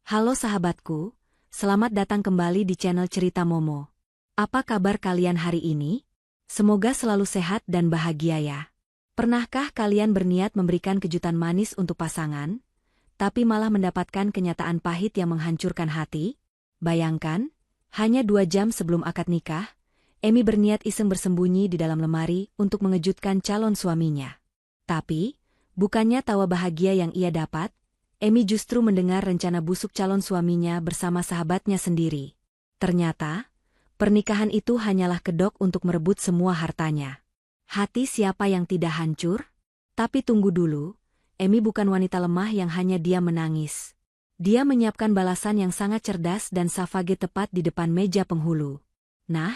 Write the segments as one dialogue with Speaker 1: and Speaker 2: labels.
Speaker 1: Halo sahabatku, selamat datang kembali di channel Cerita Momo. Apa kabar kalian hari ini? Semoga selalu sehat dan bahagia ya. Pernahkah kalian berniat memberikan kejutan manis untuk pasangan, tapi malah mendapatkan kenyataan pahit yang menghancurkan hati? Bayangkan, hanya 2 jam sebelum akad nikah, Emi berniat iseng bersembunyi di dalam lemari untuk mengejutkan calon suaminya. Tapi, bukannya tawa bahagia yang ia dapat, Emi justru mendengar rencana busuk calon suaminya bersama sahabatnya sendiri. Ternyata, pernikahan itu hanyalah kedok untuk merebut semua hartanya. Hati siapa yang tidak hancur? Tapi tunggu dulu, Emi bukan wanita lemah yang hanya diam menangis. Dia menyiapkan balasan yang sangat cerdas dan savage tepat di depan meja penghulu. Nah,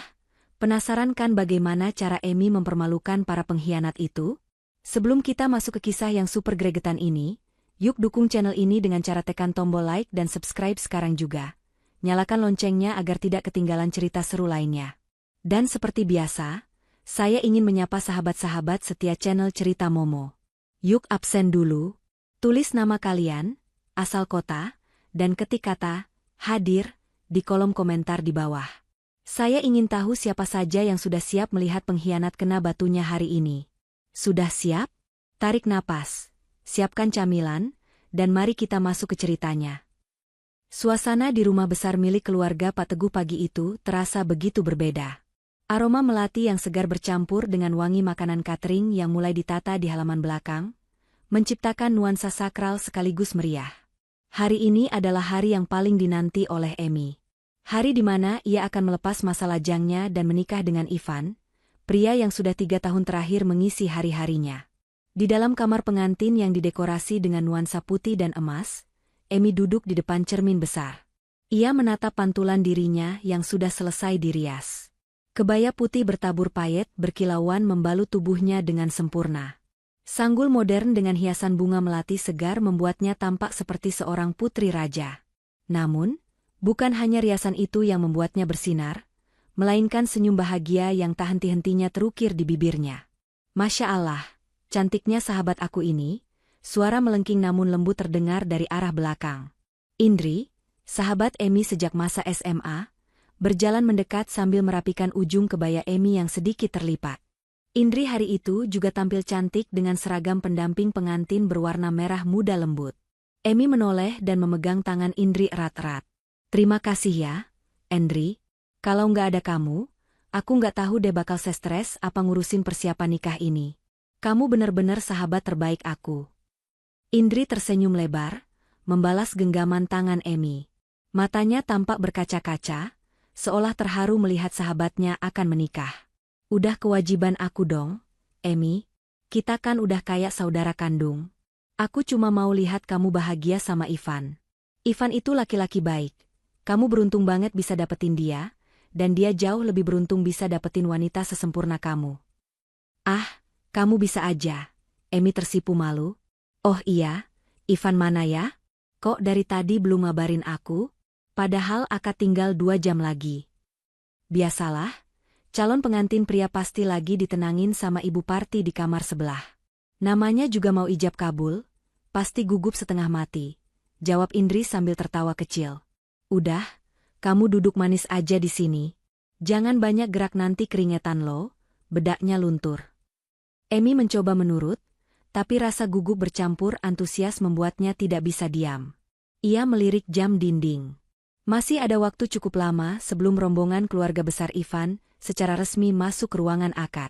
Speaker 1: penasaran kan bagaimana cara Emi mempermalukan para pengkhianat itu? Sebelum kita masuk ke kisah yang super gregetan ini, yuk dukung channel ini dengan cara tekan tombol like dan subscribe sekarang juga. Nyalakan loncengnya agar tidak ketinggalan cerita seru lainnya. Dan seperti biasa, saya ingin menyapa sahabat-sahabat setia channel Cerita Momo. Yuk absen dulu, tulis nama kalian, asal kota, dan ketik kata hadir di kolom komentar di bawah. Saya ingin tahu siapa saja yang sudah siap melihat pengkhianat kena batunya hari ini. Sudah siap? Tarik napas, siapkan camilan, dan mari kita masuk ke ceritanya. Suasana di rumah besar milik keluarga Pak Teguh pagi itu terasa begitu berbeda. Aroma melati yang segar bercampur dengan wangi makanan catering yang mulai ditata di halaman belakang, menciptakan nuansa sakral sekaligus meriah. Hari ini adalah hari yang paling dinanti oleh Emi. Hari di mana ia akan melepas masa lajangnya dan menikah dengan Ivan, pria yang sudah 3 tahun terakhir mengisi hari-harinya. Di dalam kamar pengantin yang didekorasi dengan nuansa putih dan emas, Emi duduk di depan cermin besar. Ia menatap pantulan dirinya yang sudah selesai dirias. Kebaya putih bertabur payet berkilauan membalut tubuhnya dengan sempurna. Sanggul modern dengan hiasan bunga melati segar membuatnya tampak seperti seorang putri raja. Namun, bukan hanya riasan itu yang membuatnya bersinar, melainkan senyum bahagia yang tak henti-hentinya terukir di bibirnya. Masya Allah, cantiknya sahabat aku ini, suara melengking namun lembut terdengar dari arah belakang. Indri, sahabat Emi sejak masa SMA, berjalan mendekat sambil merapikan ujung kebaya Emi yang sedikit terlipat. Indri hari itu juga tampil cantik dengan seragam pendamping pengantin berwarna merah muda lembut. Emi menoleh dan memegang tangan Indri erat-erat. Terima kasih ya, Indri. Kalau nggak ada kamu, aku nggak tahu deh bakal stres apa ngurusin persiapan nikah ini. Kamu benar-benar sahabat terbaik aku. Indri tersenyum lebar, membalas genggaman tangan Emi. Matanya tampak berkaca-kaca, seolah terharu melihat sahabatnya akan menikah. Udah kewajiban aku dong, Emi. Kita kan udah kayak saudara kandung. Aku cuma mau lihat kamu bahagia sama Ivan. Ivan itu laki-laki baik. Kamu beruntung banget bisa dapetin dia, dan dia jauh lebih beruntung bisa dapetin wanita sesempurna kamu. Ah, kamu bisa aja. Emi tersipu malu. Oh iya, Ivan mana ya? Kok dari tadi belum ngabarin aku? Padahal akad tinggal 2 jam lagi. Biasalah, calon pengantin pria pasti lagi ditenangin sama ibu parti di kamar sebelah. Namanya juga mau ijab kabul, pasti gugup setengah mati, jawab Indri sambil tertawa kecil. Udah, kamu duduk manis aja di sini. Jangan banyak gerak nanti keringetan lo, bedaknya luntur. Emi mencoba menurut, tapi rasa gugup bercampur antusias membuatnya tidak bisa diam. Ia melirik jam dinding. Masih ada waktu cukup lama sebelum rombongan keluarga besar Ivan secara resmi masuk ke ruangan akad.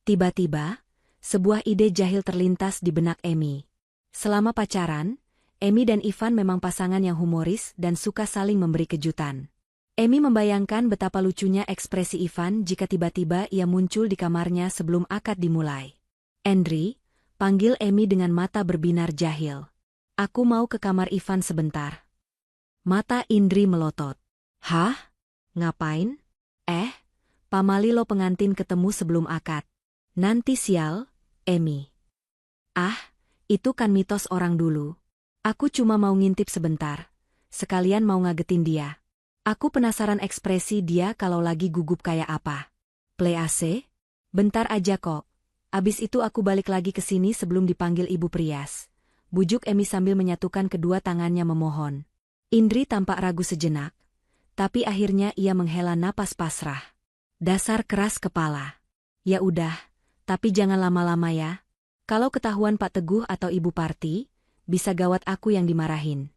Speaker 1: Tiba-tiba, sebuah ide jahil terlintas di benak Emi. Selama pacaran, Emi dan Ivan memang pasangan yang humoris dan suka saling memberi kejutan. Emi membayangkan betapa lucunya ekspresi Ivan jika tiba-tiba ia muncul di kamarnya sebelum akad dimulai. Indri, panggil Emi dengan mata berbinar jahil. Aku mau ke kamar Ivan sebentar. Mata Indri melotot. Hah? Ngapain? Pamali lo pengantin ketemu sebelum akad. Nanti sial, Emi. Ah, itu kan mitos orang dulu. Aku cuma mau ngintip sebentar. Sekalian mau ngagetin dia. Aku penasaran ekspresi dia kalau lagi gugup kayak apa. Play AC? Bentar aja kok. Abis itu aku balik lagi ke sini sebelum dipanggil Ibu Prias. Bujuk Emi sambil menyatukan kedua tangannya memohon. Indri tampak ragu sejenak, tapi akhirnya ia menghela napas pasrah. Dasar keras kepala. Ya udah, tapi jangan lama-lama ya. Kalau ketahuan Pak Teguh atau Ibu Parti, bisa gawat aku yang dimarahin.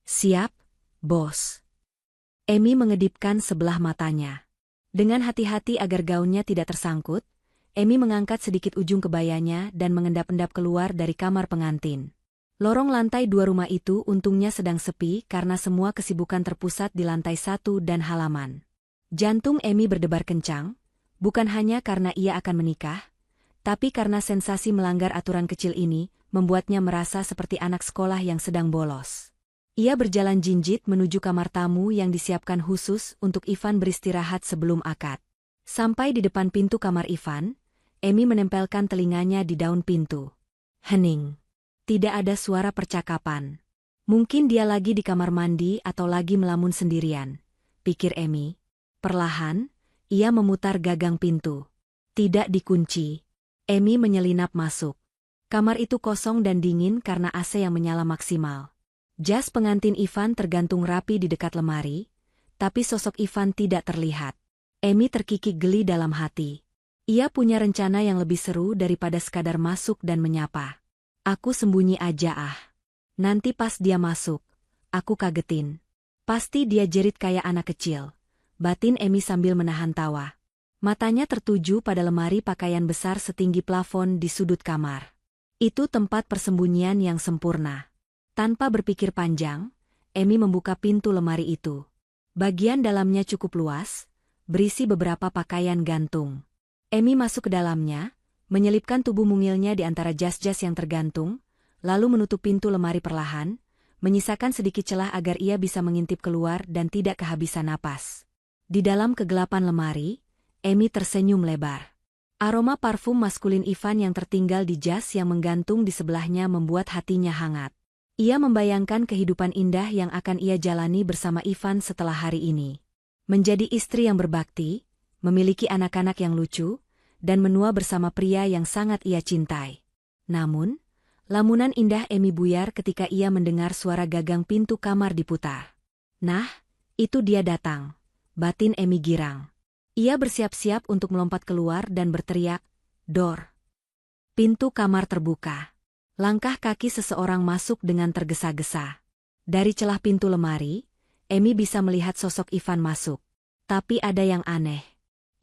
Speaker 1: Siap, bos. Emi mengedipkan sebelah matanya. Dengan hati-hati agar gaunnya tidak tersangkut, Emi mengangkat sedikit ujung kebayanya dan mengendap-endap keluar dari kamar pengantin. Lorong lantai 2 rumah itu untungnya sedang sepi karena semua kesibukan terpusat di lantai 1 dan halaman. Jantung Emi berdebar kencang, bukan hanya karena ia akan menikah, tapi karena sensasi melanggar aturan kecil ini membuatnya merasa seperti anak sekolah yang sedang bolos. Ia berjalan jinjit menuju kamar tamu yang disiapkan khusus untuk Ivan beristirahat sebelum akad. Sampai di depan pintu kamar Ivan, Emi menempelkan telinganya di daun pintu. Hening. Tidak ada suara percakapan. Mungkin dia lagi di kamar mandi atau lagi melamun sendirian, pikir Emi. Perlahan, ia memutar gagang pintu. Tidak dikunci. Emi menyelinap masuk. Kamar itu kosong dan dingin karena AC yang menyala maksimal. Jas pengantin Ivan tergantung rapi di dekat lemari, tapi sosok Ivan tidak terlihat. Emi terkikik geli dalam hati. Ia punya rencana yang lebih seru daripada sekadar masuk dan menyapa. Aku sembunyi aja ah. Nanti pas dia masuk, aku kagetin. Pasti dia jerit kayak anak kecil. Batin Emi sambil menahan tawa. Matanya tertuju pada lemari pakaian besar setinggi plafon di sudut kamar. Itu tempat persembunyian yang sempurna. Tanpa berpikir panjang, Emi membuka pintu lemari itu. Bagian dalamnya cukup luas, berisi beberapa pakaian gantung. Emi masuk ke dalamnya, menyelipkan tubuh mungilnya di antara jas-jas yang tergantung, lalu menutup pintu lemari perlahan, menyisakan sedikit celah agar ia bisa mengintip keluar dan tidak kehabisan napas. Di dalam kegelapan lemari, Emi tersenyum lebar. Aroma parfum maskulin Ivan yang tertinggal di jas yang menggantung di sebelahnya membuat hatinya hangat. Ia membayangkan kehidupan indah yang akan ia jalani bersama Ivan setelah hari ini. Menjadi istri yang berbakti, memiliki anak-anak yang lucu, dan menua bersama pria yang sangat ia cintai. Namun, lamunan indah Emi buyar ketika ia mendengar suara gagang pintu kamar diputar. Nah, itu dia datang. Batin Emi girang. Ia bersiap-siap untuk melompat keluar dan berteriak, "Dor!" Pintu kamar terbuka. Langkah kaki seseorang masuk dengan tergesa-gesa. Dari celah pintu lemari, Emi bisa melihat sosok Ivan masuk. Tapi ada yang aneh.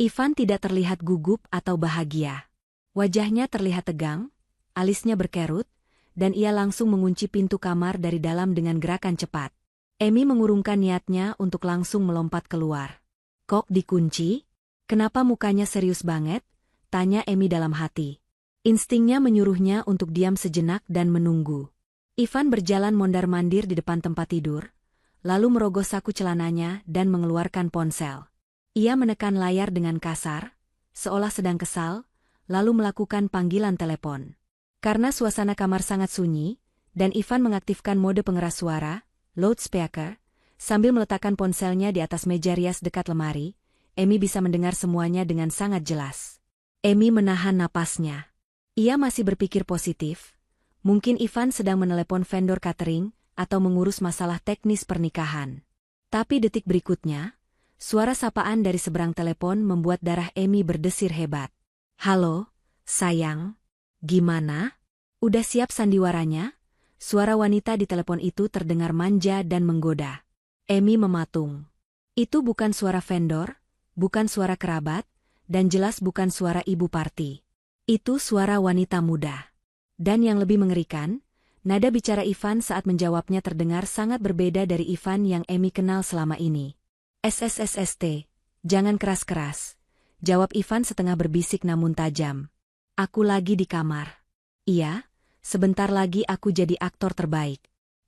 Speaker 1: Ivan tidak terlihat gugup atau bahagia. Wajahnya terlihat tegang, alisnya berkerut, dan ia langsung mengunci pintu kamar dari dalam dengan gerakan cepat. Emi mengurungkan niatnya untuk langsung melompat keluar. Kok dikunci? Kenapa mukanya serius banget? Tanya Emi dalam hati. Instingnya menyuruhnya untuk diam sejenak dan menunggu. Ivan berjalan mondar-mandir di depan tempat tidur, lalu merogoh saku celananya dan mengeluarkan ponsel. Ia menekan layar dengan kasar, seolah sedang kesal, lalu melakukan panggilan telepon. Karena suasana kamar sangat sunyi, dan Ivan mengaktifkan mode pengeras suara, loudspeaker, sambil meletakkan ponselnya di atas meja rias dekat lemari, Emi bisa mendengar semuanya dengan sangat jelas. Emi menahan napasnya. Ia masih berpikir positif. Mungkin Ivan sedang menelepon vendor catering atau mengurus masalah teknis pernikahan. Tapi detik berikutnya, suara sapaan dari seberang telepon membuat darah Emi berdesir hebat. "Halo, sayang. Gimana? Udah siap sandiwaranya?" Suara wanita di telepon itu terdengar manja dan menggoda. Emi mematung. Itu bukan suara vendor, bukan suara kerabat, dan jelas bukan suara Ibu Parti. Itu suara wanita muda. Dan yang lebih mengerikan, nada bicara Ivan saat menjawabnya terdengar sangat berbeda dari Ivan yang Emi kenal selama ini. "SSSST, jangan keras-keras," jawab Ivan setengah berbisik namun tajam. "Aku lagi di kamar." "Iya, sebentar lagi aku jadi aktor terbaik.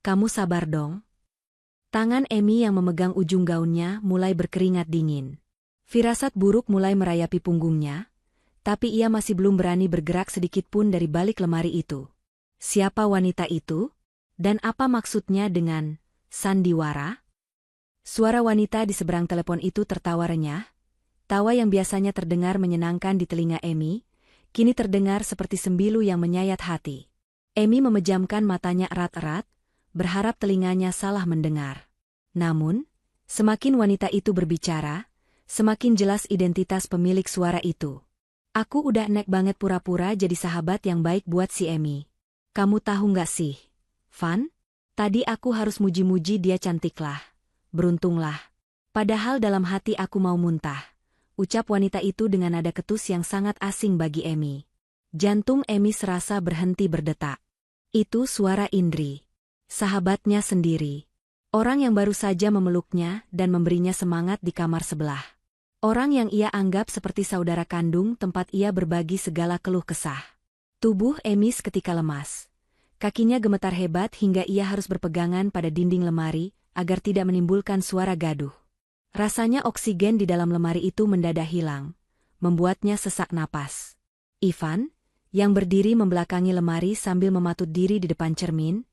Speaker 1: Kamu sabar dong." Tangan Emi yang memegang ujung gaunnya mulai berkeringat dingin. Firasat buruk mulai merayapi punggungnya, tapi ia masih belum berani bergerak sedikit pun dari balik lemari itu. Siapa wanita itu? Dan apa maksudnya dengan sandiwara? Suara wanita di seberang telepon itu tertawa renyah. Tawa yang biasanya terdengar menyenangkan di telinga Emi, kini terdengar seperti sembilu yang menyayat hati. Emi memejamkan matanya erat-erat, berharap telinganya salah mendengar. Namun, semakin wanita itu berbicara, semakin jelas identitas pemilik suara itu. Aku udah nek banget pura-pura jadi sahabat yang baik buat si Emi. Kamu tahu nggak sih, Van? Tadi aku harus muji-muji dia cantiklah. Beruntunglah. Padahal dalam hati aku mau muntah. Ucap wanita itu dengan nada ketus yang sangat asing bagi Emi. Jantung Emi serasa berhenti berdetak. Itu suara Indri. Sahabatnya sendiri. Orang yang baru saja memeluknya dan memberinya semangat di kamar sebelah. Orang yang ia anggap seperti saudara kandung tempat ia berbagi segala keluh kesah. Tubuh Emi seketika lemas. Kakinya gemetar hebat hingga ia harus berpegangan pada dinding lemari agar tidak menimbulkan suara gaduh. Rasanya oksigen di dalam lemari itu mendadak hilang, membuatnya sesak napas. Ivan, yang berdiri membelakangi lemari sambil mematut diri di depan cermin,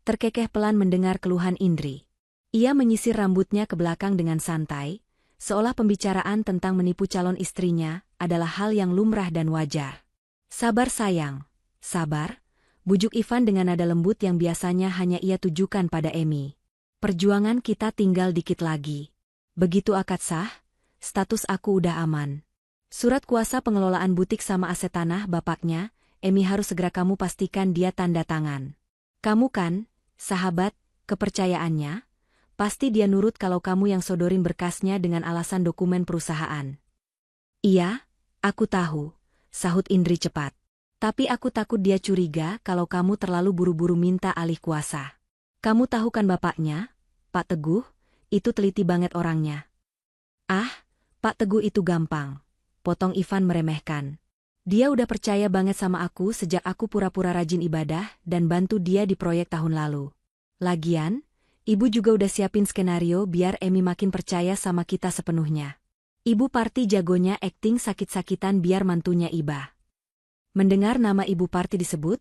Speaker 1: terkekeh pelan mendengar keluhan Indri. Ia menyisir rambutnya ke belakang dengan santai, seolah pembicaraan tentang menipu calon istrinya adalah hal yang lumrah dan wajar. Sabar sayang, sabar, bujuk Ivan dengan nada lembut yang biasanya hanya ia tujukan pada Emi. Perjuangan kita tinggal dikit lagi. Begitu akad sah, status aku udah aman. Surat kuasa pengelolaan butik sama aset tanah bapaknya, Emi harus segera kamu pastikan dia tanda tangan. Kamu kan, sahabat, kepercayaannya, pasti dia nurut kalau kamu yang sodorin berkasnya dengan alasan dokumen perusahaan. Iya, aku tahu, sahut Indri cepat. Tapi aku takut dia curiga kalau kamu terlalu buru-buru minta alih kuasa. Kamu tahu kan bapaknya, Pak Teguh? Itu teliti banget orangnya. Ah, Pak Teguh itu gampang. Potong Ivan meremehkan. Dia udah percaya banget sama aku sejak aku pura-pura rajin ibadah dan bantu dia di proyek tahun lalu. Lagian, ibu juga udah siapin skenario biar Emi makin percaya sama kita sepenuhnya. Ibu Parti jagonya akting sakit-sakitan biar mantunya iba. Mendengar nama Ibu Parti disebut,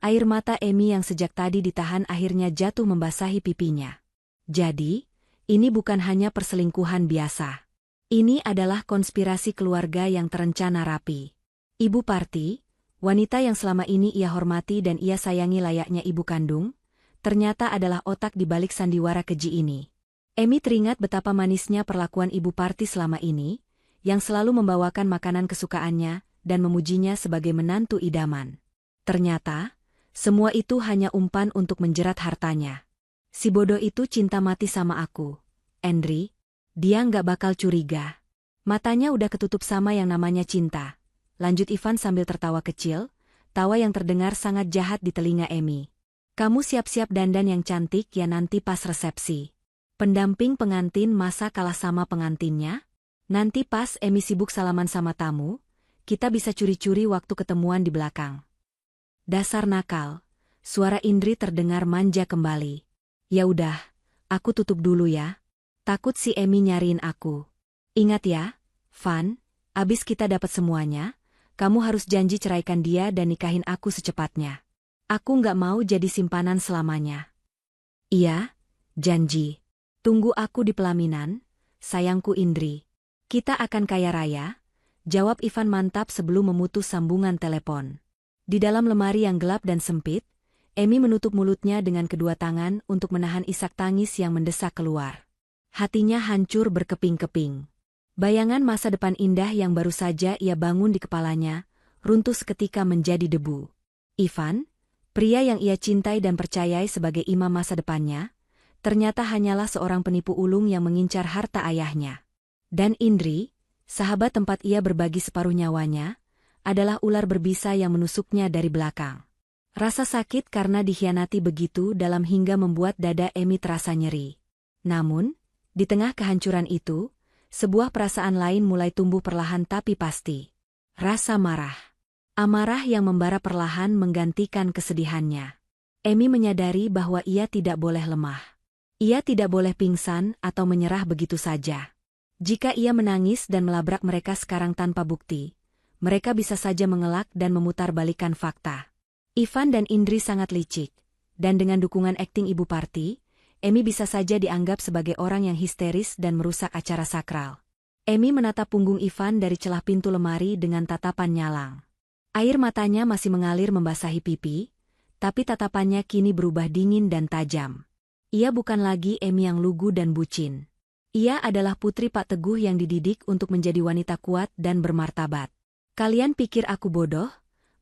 Speaker 1: air mata Emi yang sejak tadi ditahan akhirnya jatuh membasahi pipinya. Jadi, ini bukan hanya perselingkuhan biasa. Ini adalah konspirasi keluarga yang terencana rapi. Ibu Parti, wanita yang selama ini ia hormati dan ia sayangi layaknya ibu kandung, ternyata adalah otak di balik sandiwara keji ini. Emi teringat betapa manisnya perlakuan Ibu Parti selama ini, yang selalu membawakan makanan kesukaannya dan memujinya sebagai menantu idaman. Ternyata, semua itu hanya umpan untuk menjerat hartanya. Si bodoh itu cinta mati sama aku. Indri, dia nggak bakal curiga. Matanya udah ketutup sama yang namanya cinta. Lanjut Ivan sambil tertawa kecil, tawa yang terdengar sangat jahat di telinga Emi. Kamu siap-siap dandan yang cantik ya nanti pas resepsi. Pendamping pengantin masa kalah sama pengantinnya? Nanti pas Emi sibuk salaman sama tamu, kita bisa curi-curi waktu ketemuan di belakang. Dasar nakal, suara Indri terdengar manja kembali. Ya udah, aku tutup dulu ya. Takut si Emi nyariin aku. Ingat ya, Van, abis kita dapat semuanya, kamu harus janji ceraikan dia dan nikahin aku secepatnya. Aku nggak mau jadi simpanan selamanya. Iya, janji. Tunggu aku di pelaminan, sayangku Indri. Kita akan kaya raya, jawab Ivan mantap sebelum memutus sambungan telepon. Di dalam lemari yang gelap dan sempit, Emi menutup mulutnya dengan kedua tangan untuk menahan isak tangis yang mendesak keluar. Hatinya hancur berkeping-keping. Bayangan masa depan indah yang baru saja ia bangun di kepalanya, runtuh seketika menjadi debu. Ivan, pria yang ia cintai dan percayai sebagai imam masa depannya, ternyata hanyalah seorang penipu ulung yang mengincar harta ayahnya. Dan Indri, sahabat tempat ia berbagi separuh nyawanya, adalah ular berbisa yang menusuknya dari belakang. Rasa sakit karena dikhianati begitu dalam hingga membuat dada Emi terasa nyeri. Namun, di tengah kehancuran itu, sebuah perasaan lain mulai tumbuh perlahan tapi pasti. Rasa marah. Amarah yang membara perlahan menggantikan kesedihannya. Emi menyadari bahwa ia tidak boleh lemah. Ia tidak boleh pingsan atau menyerah begitu saja. Jika ia menangis dan melabrak mereka sekarang tanpa bukti, mereka bisa saja mengelak dan memutarbalikkan fakta. Ivan dan Indri sangat licik, dan dengan dukungan akting Ibu Parti, Emi bisa saja dianggap sebagai orang yang histeris dan merusak acara sakral. Emi menatap punggung Ivan dari celah pintu lemari dengan tatapan nyalang. Air matanya masih mengalir membasahi pipi, tapi tatapannya kini berubah dingin dan tajam. Ia bukan lagi Emi yang lugu dan bucin. Ia adalah putri Pak Teguh yang dididik untuk menjadi wanita kuat dan bermartabat. Kalian pikir aku bodoh?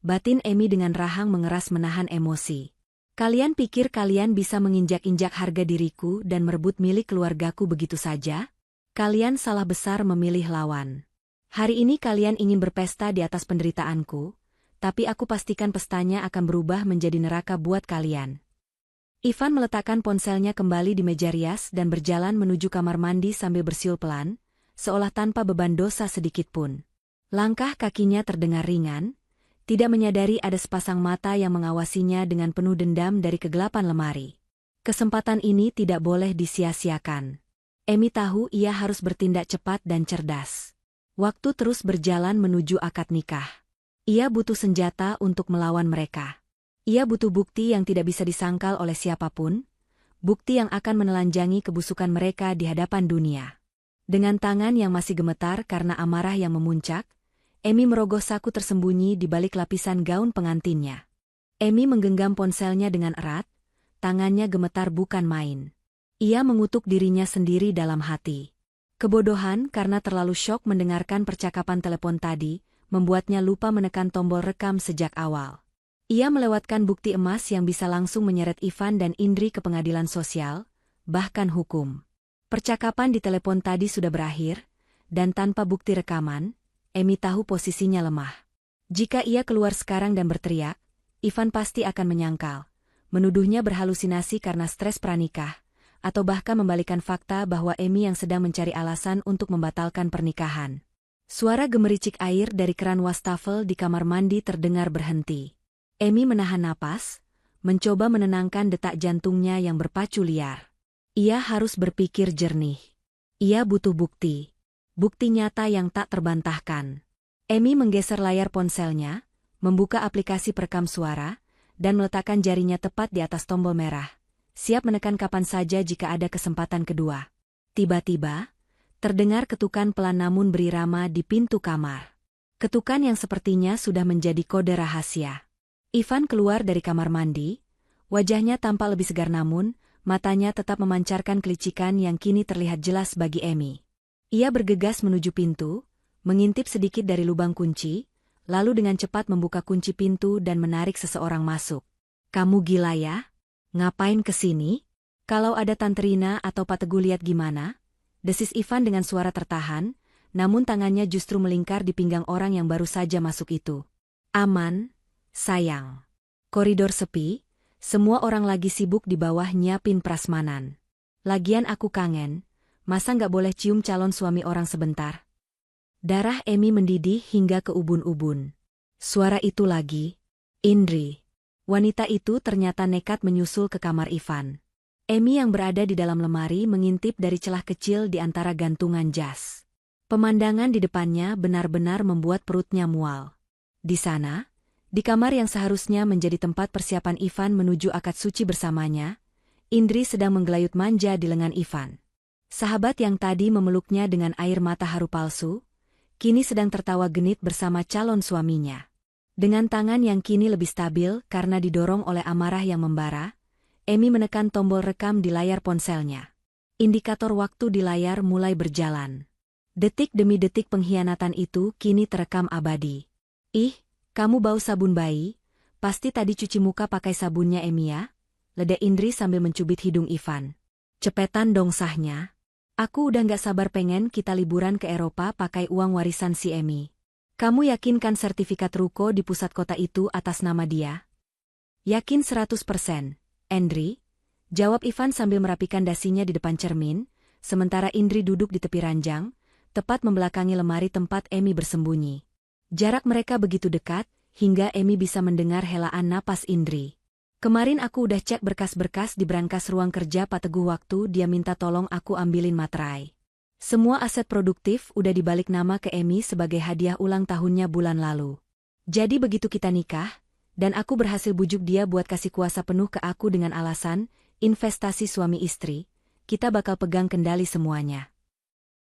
Speaker 1: Batin Emi dengan rahang mengeras menahan emosi. Kalian pikir kalian bisa menginjak-injak harga diriku dan merebut milik keluargaku begitu saja? Kalian salah besar memilih lawan. Hari ini kalian ingin berpesta di atas penderitaanku, tapi aku pastikan pestanya akan berubah menjadi neraka buat kalian. Ivan meletakkan ponselnya kembali di meja rias dan berjalan menuju kamar mandi sambil bersiul pelan, seolah tanpa beban dosa sedikitpun. Langkah kakinya terdengar ringan, tidak menyadari ada sepasang mata yang mengawasinya dengan penuh dendam dari kegelapan lemari. Kesempatan ini tidak boleh disia-siakan. Emi tahu ia harus bertindak cepat dan cerdas. Waktu terus berjalan menuju akad nikah. Ia butuh senjata untuk melawan mereka. Ia butuh bukti yang tidak bisa disangkal oleh siapapun, bukti yang akan menelanjangi kebusukan mereka di hadapan dunia. Dengan tangan yang masih gemetar karena amarah yang memuncak, Emi merogoh saku tersembunyi di balik lapisan gaun pengantinnya. Emi menggenggam ponselnya dengan erat, tangannya gemetar bukan main. Ia mengutuk dirinya sendiri dalam hati. Kebodohan karena terlalu syok mendengarkan percakapan telepon tadi, membuatnya lupa menekan tombol rekam sejak awal. Ia melewatkan bukti emas yang bisa langsung menyeret Ivan dan Indri ke pengadilan sosial, bahkan hukum. Percakapan di telepon tadi sudah berakhir, dan tanpa bukti rekaman, Emi tahu posisinya lemah. Jika ia keluar sekarang dan berteriak, Ivan pasti akan menyangkal, menuduhnya berhalusinasi karena stres pranikah, atau bahkan membalikan fakta bahwa Emi yang sedang mencari alasan untuk membatalkan pernikahan. Suara gemericik air dari keran wastafel di kamar mandi terdengar berhenti. Emi menahan napas, mencoba menenangkan detak jantungnya yang berpacu liar. Ia harus berpikir jernih. Ia butuh bukti. Bukti nyata yang tak terbantahkan. Emi menggeser layar ponselnya, membuka aplikasi perekam suara, dan meletakkan jarinya tepat di atas tombol merah, siap menekan kapan saja jika ada kesempatan kedua. Tiba-tiba, terdengar ketukan pelan namun berirama di pintu kamar. Ketukan yang sepertinya sudah menjadi kode rahasia. Ivan keluar dari kamar mandi, wajahnya tampak lebih segar namun, matanya tetap memancarkan kelicikan yang kini terlihat jelas bagi Emi. Ia bergegas menuju pintu, mengintip sedikit dari lubang kunci, lalu dengan cepat membuka kunci pintu dan menarik seseorang masuk. "Kamu gila ya? Ngapain kesini? Kalau ada Tante Rina atau Pak Teguh lihat gimana?" Desis Ivan dengan suara tertahan, namun tangannya justru melingkar di pinggang orang yang baru saja masuk itu. "Aman, sayang." Koridor sepi, semua orang lagi sibuk di bawah nyiapin prasmanan. "Lagian aku kangen. Masa nggak boleh cium calon suami orang sebentar?" Darah Emi mendidih hingga ke ubun-ubun. Suara itu lagi. Indri. Wanita itu ternyata nekat menyusul ke kamar Ivan. Emi yang berada di dalam lemari mengintip dari celah kecil di antara gantungan jas. Pemandangan di depannya benar-benar membuat perutnya mual. Di sana, di kamar yang seharusnya menjadi tempat persiapan Ivan menuju akad suci bersamanya, Indri sedang menggelayut manja di lengan Ivan. Sahabat yang tadi memeluknya dengan air mata haru palsu, kini sedang tertawa genit bersama calon suaminya. Dengan tangan yang kini lebih stabil karena didorong oleh amarah yang membara, Emi menekan tombol rekam di layar ponselnya. Indikator waktu di layar mulai berjalan. Detik demi detik pengkhianatan itu kini terekam abadi. "Ih, kamu bau sabun bayi, pasti tadi cuci muka pakai sabunnya Emi ya?" Leda Indri sambil mencubit hidung Ivan. "Cepetan dong sahnya. Aku udah gak sabar pengen kita liburan ke Eropa pakai uang warisan si Emi. Kamu yakin kan sertifikat ruko di pusat kota itu atas nama dia?" "Yakin 100%, Indri," jawab Ivan sambil merapikan dasinya di depan cermin, sementara Indri duduk di tepi ranjang, tepat membelakangi lemari tempat Emi bersembunyi. Jarak mereka begitu dekat, hingga Emi bisa mendengar helaan napas Indri. "Kemarin aku udah cek berkas-berkas di brankas ruang kerja Pak Teguh waktu dia minta tolong aku ambilin materai. Semua aset produktif udah dibalik nama ke Emi sebagai hadiah ulang tahunnya bulan lalu. Jadi begitu kita nikah, dan aku berhasil bujuk dia buat kasih kuasa penuh ke aku dengan alasan, investasi suami istri, kita bakal pegang kendali semuanya."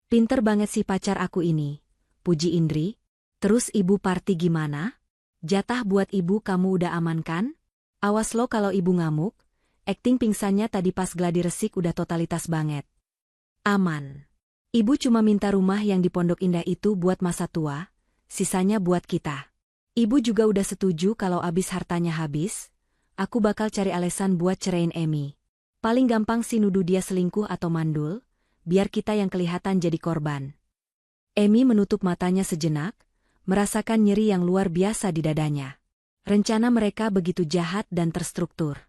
Speaker 1: "Pinter banget si pacar aku ini," puji Indri. "Terus ibu party gimana? Jatah buat ibu kamu udah aman kan? Awas lo kalau ibu ngamuk, Akting pingsannya tadi pas gladi resik udah totalitas banget. Aman. Ibu cuma minta rumah yang di Pondok Indah itu buat masa tua, sisanya buat kita. Ibu juga udah setuju kalau abis hartanya habis, aku bakal cari alasan buat ceraiin Emi. Paling gampang sih nuduh dia selingkuh atau mandul, biar kita yang kelihatan jadi korban. Emi menutup matanya sejenak, merasakan nyeri yang luar biasa di dadanya. Rencana mereka begitu jahat dan terstruktur.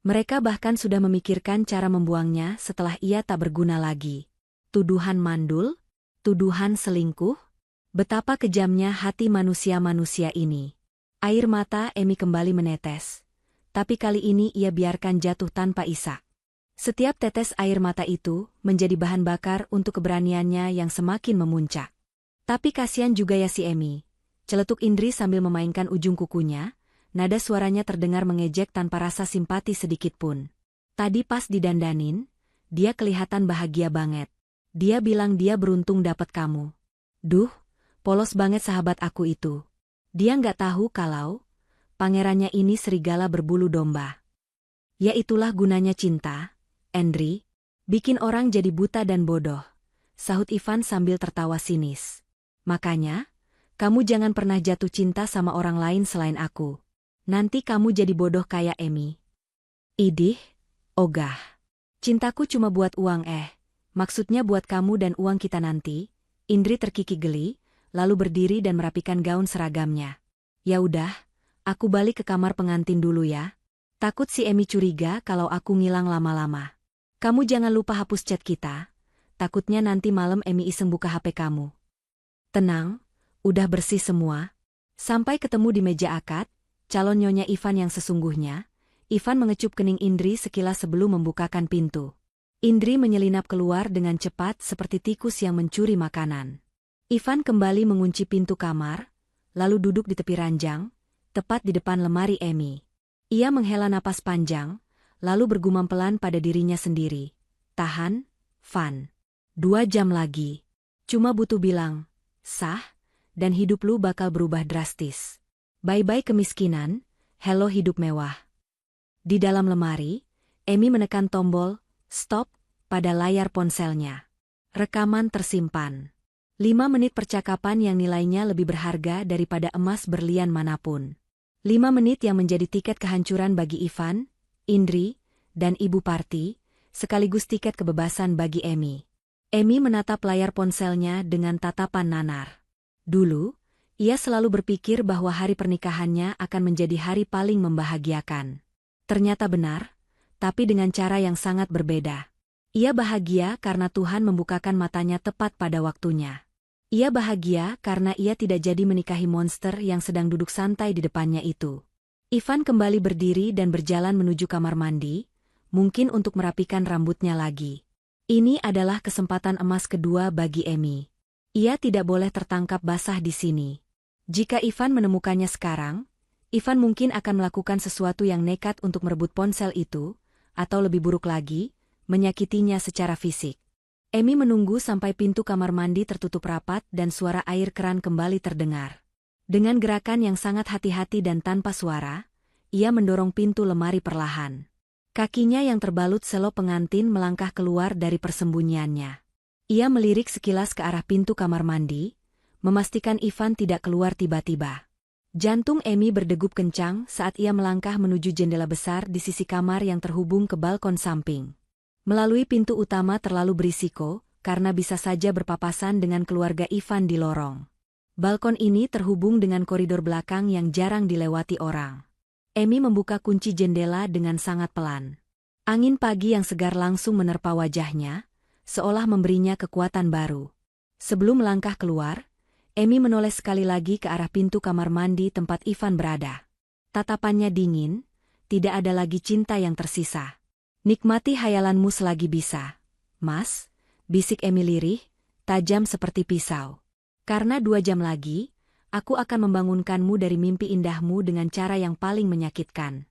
Speaker 1: Mereka bahkan sudah memikirkan cara membuangnya setelah ia tak berguna lagi. Tuduhan mandul? Tuduhan selingkuh? Betapa kejamnya hati manusia-manusia ini. Air mata Emi kembali menetes. Tapi kali ini ia biarkan jatuh tanpa isak. Setiap tetes air mata itu menjadi bahan bakar untuk keberaniannya yang semakin memuncak. Tapi kasihan juga ya si Emi. Celetuk Indri sambil memainkan ujung kukunya, nada suaranya terdengar mengejek tanpa rasa simpati sedikitpun. Tadi pas didandanin, dia kelihatan bahagia banget. Dia bilang dia beruntung dapat kamu. Duh, polos banget sahabat aku itu. Dia nggak tahu kalau pangerannya ini serigala berbulu domba. Ya itulah gunanya cinta, Indri. Bikin orang jadi buta dan bodoh, sahut Ivan sambil tertawa sinis. Makanya, kamu jangan pernah jatuh cinta sama orang lain selain aku. Nanti kamu jadi bodoh kayak Emi. Idih, ogah. Cintaku cuma buat uang maksudnya buat kamu dan uang kita nanti. Indri terkikik geli, lalu berdiri dan merapikan gaun seragamnya. Ya udah, aku balik ke kamar pengantin dulu ya. Takut si Emi curiga kalau aku ngilang lama-lama. Kamu jangan lupa hapus chat kita. Takutnya nanti malam Emi iseng buka HP kamu. Tenang, udah bersih semua. Sampai ketemu di meja akad, calon nyonya Ivan yang sesungguhnya. Ivan mengecup kening Indri sekilas sebelum membukakan pintu. Indri menyelinap keluar dengan cepat seperti tikus yang mencuri makanan. Ivan kembali mengunci pintu kamar, lalu duduk di tepi ranjang, tepat di depan lemari Emi. Ia menghela napas panjang, lalu bergumam pelan pada dirinya sendiri. Tahan, Van. 2 jam lagi. Cuma butuh bilang, sah, dan hidup lu bakal berubah drastis. Bye-bye kemiskinan, hello hidup mewah. Di dalam lemari, Emi menekan tombol stop pada layar ponselnya. Rekaman tersimpan. 5 menit percakapan yang nilainya lebih berharga daripada emas berlian manapun. 5 menit yang menjadi tiket kehancuran bagi Ivan, Indri, dan Ibu Parti, sekaligus tiket kebebasan bagi Emi. Emi menatap layar ponselnya dengan tatapan nanar. Dulu, ia selalu berpikir bahwa hari pernikahannya akan menjadi hari paling membahagiakan. Ternyata benar, tapi dengan cara yang sangat berbeda. Ia bahagia karena Tuhan membukakan matanya tepat pada waktunya. Ia bahagia karena ia tidak jadi menikahi monster yang sedang duduk santai di depannya itu. Ivan kembali berdiri dan berjalan menuju kamar mandi, mungkin untuk merapikan rambutnya lagi. Ini adalah kesempatan emas kedua bagi Emi. Ia tidak boleh tertangkap basah di sini. Jika Ivan menemukannya sekarang, Ivan mungkin akan melakukan sesuatu yang nekat untuk merebut ponsel itu, atau lebih buruk lagi, menyakitinya secara fisik. Emi menunggu sampai pintu kamar mandi tertutup rapat dan suara air keran kembali terdengar. Dengan gerakan yang sangat hati-hati dan tanpa suara, ia mendorong pintu lemari perlahan. Kakinya yang terbalut selop pengantin melangkah keluar dari persembunyiannya. Ia melirik sekilas ke arah pintu kamar mandi, memastikan Ivan tidak keluar tiba-tiba. Jantung Emi berdegup kencang saat ia melangkah menuju jendela besar di sisi kamar yang terhubung ke balkon samping. Melalui pintu utama terlalu berisiko, karena bisa saja berpapasan dengan keluarga Ivan di lorong. Balkon ini terhubung dengan koridor belakang yang jarang dilewati orang. Emi membuka kunci jendela dengan sangat pelan. Angin pagi yang segar langsung menerpa wajahnya, seolah memberinya kekuatan baru. Sebelum melangkah keluar, Emi menoleh sekali lagi ke arah pintu kamar mandi tempat Ivan berada. Tatapannya dingin, tidak ada lagi cinta yang tersisa. Nikmati hayalanmu selagi bisa, Mas, bisik Emi lirih, tajam seperti pisau. Karena 2 jam lagi, aku akan membangunkanmu dari mimpi indahmu dengan cara yang paling menyakitkan.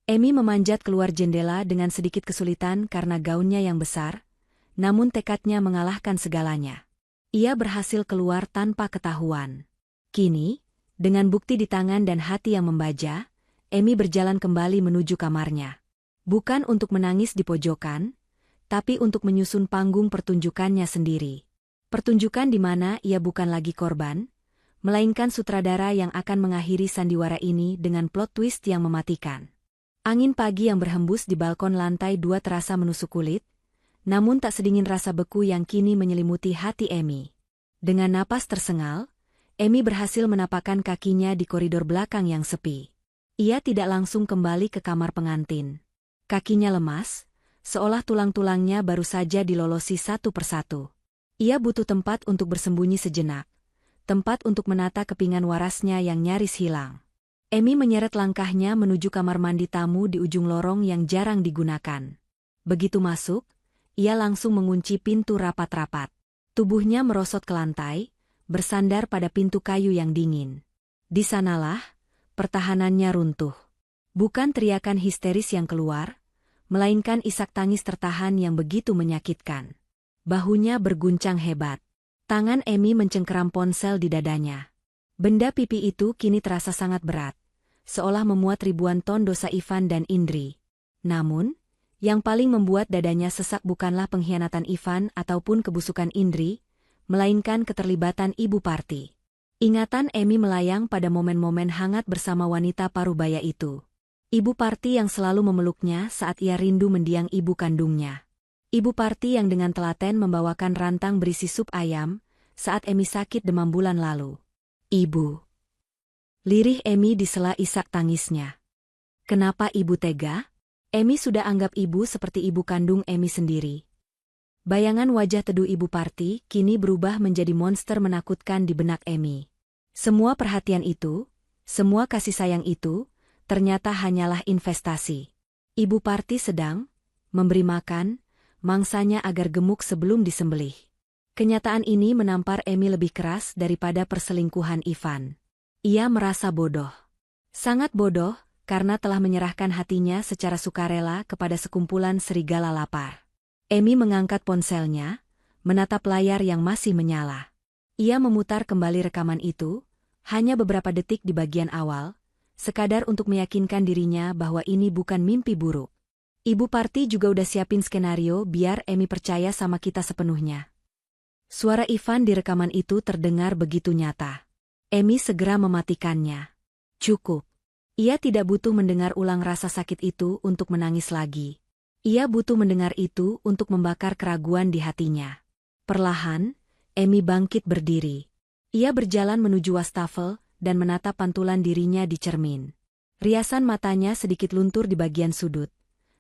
Speaker 1: Emi memanjat keluar jendela dengan sedikit kesulitan karena gaunnya yang besar, namun tekadnya mengalahkan segalanya. Ia berhasil keluar tanpa ketahuan. Kini, dengan bukti di tangan dan hati yang membaja, Emi berjalan kembali menuju kamarnya. Bukan untuk menangis di pojokan, tapi untuk menyusun panggung pertunjukannya sendiri. Pertunjukan di mana ia bukan lagi korban, melainkan sutradara yang akan mengakhiri sandiwara ini dengan plot twist yang mematikan. Angin pagi yang berhembus di balkon lantai 2 terasa menusuk kulit, namun tak sedingin rasa beku yang kini menyelimuti hati Emi. Dengan napas tersengal, Emi berhasil menapakkan kakinya di koridor belakang yang sepi. Ia tidak langsung kembali ke kamar pengantin. Kakinya lemas, seolah tulang-tulangnya baru saja dilolosi satu persatu. Ia butuh tempat untuk bersembunyi sejenak, tempat untuk menata kepingan warasnya yang nyaris hilang. Emi menyeret langkahnya menuju kamar mandi tamu di ujung lorong yang jarang digunakan. Begitu masuk, ia langsung mengunci pintu rapat-rapat. Tubuhnya merosot ke lantai, bersandar pada pintu kayu yang dingin. Di sanalah, pertahanannya runtuh. Bukan teriakan histeris yang keluar, melainkan isak tangis tertahan yang begitu menyakitkan. Bahunya berguncang hebat. Tangan Emi mencengkeram ponsel di dadanya. Benda pipi itu kini terasa sangat berat, seolah memuat ribuan ton dosa Ivan dan Indri. Namun, yang paling membuat dadanya sesak bukanlah pengkhianatan Ivan ataupun kebusukan Indri, melainkan keterlibatan Ibu Parti. Ingatan Emi melayang pada momen-momen hangat bersama wanita parubaya itu. Ibu Parti yang selalu memeluknya saat ia rindu mendiang ibu kandungnya. Ibu Parti yang dengan telaten membawakan rantang berisi sup ayam saat Emi sakit demam bulan lalu. Ibu. Lirih Emi disela isak tangisnya. Kenapa ibu tega? Emi sudah anggap ibu seperti ibu kandung Emi sendiri. Bayangan wajah teduh Ibu Parti kini berubah menjadi monster menakutkan di benak Emi. Semua perhatian itu, semua kasih sayang itu, ternyata hanyalah investasi. Ibu Parti sedang memberi makan mangsanya agar gemuk sebelum disembelih. Kenyataan ini menampar Emi lebih keras daripada perselingkuhan Ivan. Ia merasa bodoh. Sangat bodoh, karena telah menyerahkan hatinya secara sukarela kepada sekumpulan serigala lapar. Emi mengangkat ponselnya, menatap layar yang masih menyala. Ia memutar kembali rekaman itu, hanya beberapa detik di bagian awal, sekadar untuk meyakinkan dirinya bahwa ini bukan mimpi buruk. Ibu Parti juga udah siapin skenario biar Emi percaya sama kita sepenuhnya. Suara Ivan di rekaman itu terdengar begitu nyata. Emi segera mematikannya. Cukup. Ia tidak butuh mendengar ulang rasa sakit itu untuk menangis lagi. Ia butuh mendengar itu untuk membakar keraguan di hatinya. Perlahan, Emi bangkit berdiri. Ia berjalan menuju wastafel dan menatap pantulan dirinya di cermin. Riasan matanya sedikit luntur di bagian sudut.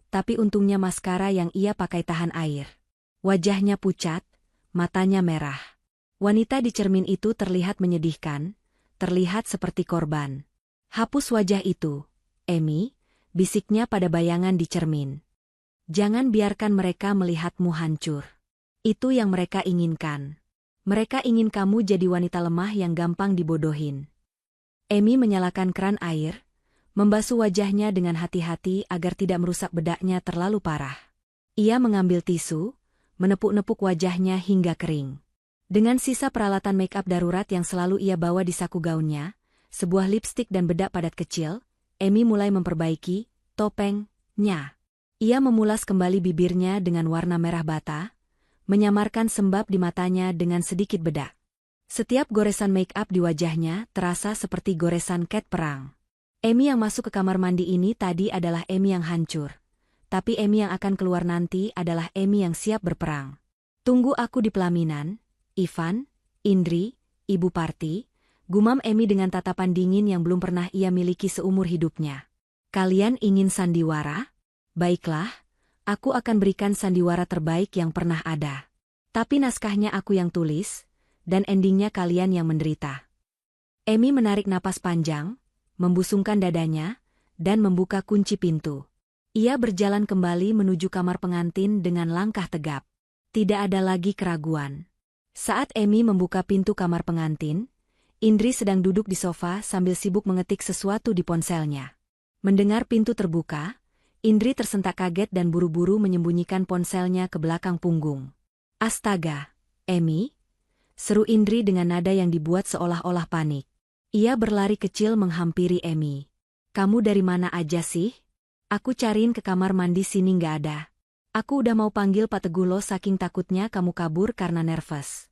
Speaker 1: Tapi untungnya maskara yang ia pakai tahan air. Wajahnya pucat, matanya merah. Wanita di cermin itu terlihat menyedihkan, terlihat seperti korban. Hapus wajah itu, Emi, bisiknya pada bayangan di cermin. Jangan biarkan mereka melihatmu hancur. Itu yang mereka inginkan. Mereka ingin kamu jadi wanita lemah yang gampang dibodohin. Emi menyalakan keran air, membasuh wajahnya dengan hati-hati agar tidak merusak bedaknya terlalu parah. Ia mengambil tisu, menepuk-nepuk wajahnya hingga kering. Dengan sisa peralatan make-up darurat yang selalu ia bawa di saku gaunnya, sebuah lipstik dan bedak padat kecil, Emi mulai memperbaiki topengnya. Ia memulas kembali bibirnya dengan warna merah bata, menyamarkan sembab di matanya dengan sedikit bedak. Setiap goresan make-up di wajahnya terasa seperti goresan cat perang. Emi yang masuk ke kamar mandi ini tadi adalah Emi yang hancur. Tapi Emi yang akan keluar nanti adalah Emi yang siap berperang. Tunggu aku di pelaminan, Ivan, Indri, Ibu Parti, gumam Emi dengan tatapan dingin yang belum pernah ia miliki seumur hidupnya. Kalian ingin sandiwara? Baiklah, aku akan berikan sandiwara terbaik yang pernah ada. Tapi naskahnya aku yang tulis, dan endingnya kalian yang menderita. Emi menarik napas panjang, membusungkan dadanya, dan membuka kunci pintu. Ia berjalan kembali menuju kamar pengantin dengan langkah tegap. Tidak ada lagi keraguan. Saat Emi membuka pintu kamar pengantin, Indri sedang duduk di sofa sambil sibuk mengetik sesuatu di ponselnya. Mendengar pintu terbuka, Indri tersentak kaget dan buru-buru menyembunyikan ponselnya ke belakang punggung. Astaga, Emi? Seru Indri dengan nada yang dibuat seolah-olah panik. Ia berlari kecil menghampiri Emi. Kamu dari mana aja sih? Aku cariin ke kamar mandi sini nggak ada. Aku udah mau panggil Pak Teguh lo saking takutnya kamu kabur karena nervous.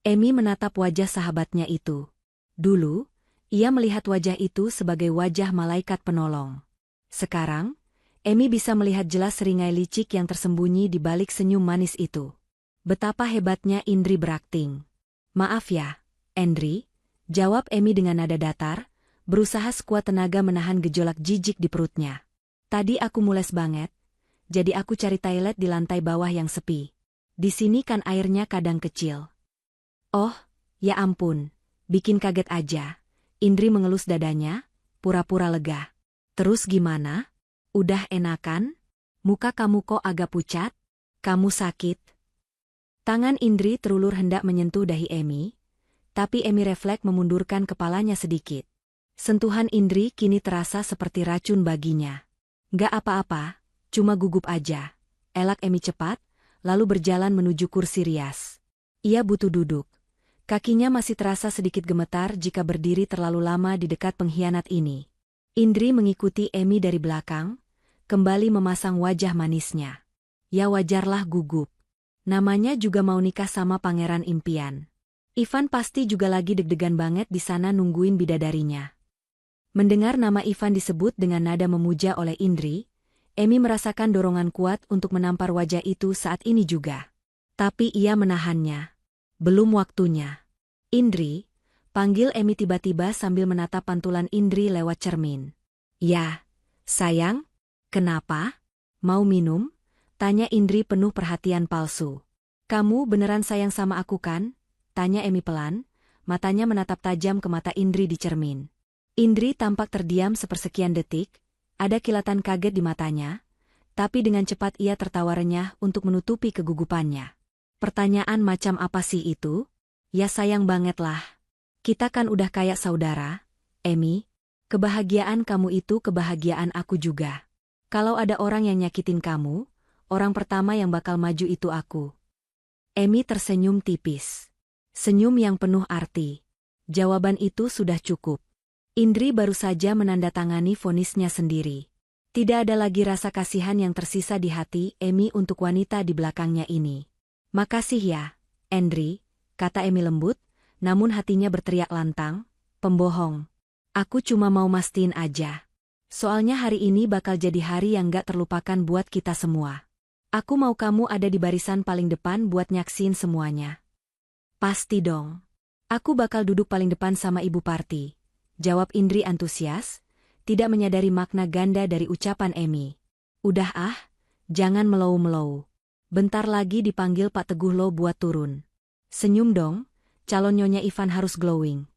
Speaker 1: Emi menatap wajah sahabatnya itu. Dulu, ia melihat wajah itu sebagai wajah malaikat penolong. Sekarang, Emi bisa melihat jelas seringai licik yang tersembunyi di balik senyum manis itu. Betapa hebatnya Indri berakting. Maaf ya, Indri, jawab Emi dengan nada datar, berusaha sekuat tenaga menahan gejolak jijik di perutnya. Tadi aku mules banget, jadi aku cari toilet di lantai bawah yang sepi. Di sini kan airnya kadang kecil. Oh, ya ampun, bikin kaget aja. Indri mengelus dadanya, pura-pura lega. Terus gimana? Udah enakan? Muka kamu kok agak pucat? Kamu sakit? Tangan Indri terulur hendak menyentuh dahi Emi, tapi Emi refleks memundurkan kepalanya sedikit. Sentuhan Indri kini terasa seperti racun baginya. Gak apa-apa, cuma gugup aja. Elak Emi cepat, lalu berjalan menuju kursi rias. Ia butuh duduk. Kakinya masih terasa sedikit gemetar jika berdiri terlalu lama di dekat pengkhianat ini. Indri mengikuti Emi dari belakang, kembali memasang wajah manisnya. Ya wajarlah gugup. Namanya juga mau nikah sama pangeran impian. Ivan pasti juga lagi deg-degan banget di sana nungguin bidadarinya. Mendengar nama Ivan disebut dengan nada memuja oleh Indri, Emi merasakan dorongan kuat untuk menampar wajah itu saat ini juga. Tapi ia menahannya. Belum waktunya. Indri, panggil Emi tiba-tiba sambil menatap pantulan Indri lewat cermin. Ya, sayang, kenapa? Mau minum? Tanya Indri penuh perhatian palsu. Kamu beneran sayang sama aku kan? Tanya Emi pelan, matanya menatap tajam ke mata Indri di cermin. Indri tampak terdiam sepersekian detik, ada kilatan kaget di matanya, tapi dengan cepat ia tertawa renyah untuk menutupi kegugupannya. Pertanyaan macam apa sih itu? Ya sayang banget lah. Kita kan udah kayak saudara, Emi. Kebahagiaan kamu itu kebahagiaan aku juga. Kalau ada orang yang nyakitin kamu, orang pertama yang bakal maju itu aku. Emi tersenyum tipis. Senyum yang penuh arti. Jawaban itu sudah cukup. Indri baru saja menandatangani vonisnya sendiri. Tidak ada lagi rasa kasihan yang tersisa di hati Emi untuk wanita di belakangnya ini. Makasih ya, Indri, kata Emi lembut, namun hatinya berteriak lantang, pembohong. Aku cuma mau mastiin aja. Soalnya hari ini bakal jadi hari yang gak terlupakan buat kita semua. Aku mau kamu ada di barisan paling depan buat nyaksin semuanya. Pasti dong. Aku bakal duduk paling depan sama Ibu Parti. Jawab Indri antusias, tidak menyadari makna ganda dari ucapan Emi. Udah jangan melou-melou. Bentar lagi dipanggil Pak Teguh lo buat turun. Senyum dong, calon nyonya Ivan harus glowing.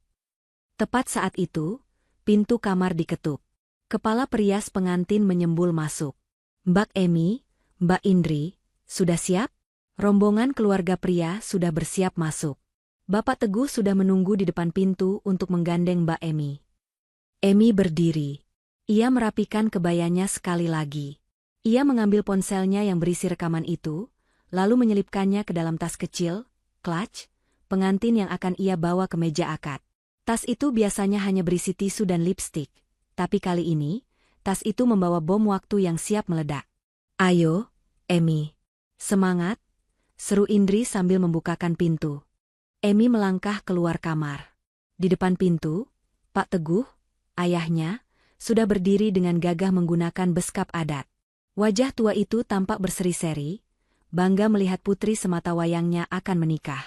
Speaker 1: Tepat saat itu, pintu kamar diketuk. Kepala perias pengantin menyembul masuk. Mbak Emi, Mbak Indri, sudah siap? Rombongan keluarga pria sudah bersiap masuk. Bapak Teguh sudah menunggu di depan pintu untuk menggandeng Mbak Emi. Emi berdiri. Ia merapikan kebayanya sekali lagi. Ia mengambil ponselnya yang berisi rekaman itu, lalu menyelipkannya ke dalam tas kecil, clutch, pengantin yang akan ia bawa ke meja akad. Tas itu biasanya hanya berisi tisu dan lipstik, tapi kali ini, tas itu membawa bom waktu yang siap meledak. Ayo, Emi. Semangat, seru Indri sambil membukakan pintu. Emi melangkah keluar kamar. Di depan pintu, Pak Teguh, ayahnya, sudah berdiri dengan gagah menggunakan beskap adat. Wajah tua itu tampak berseri-seri, bangga melihat putri semata wayangnya akan menikah.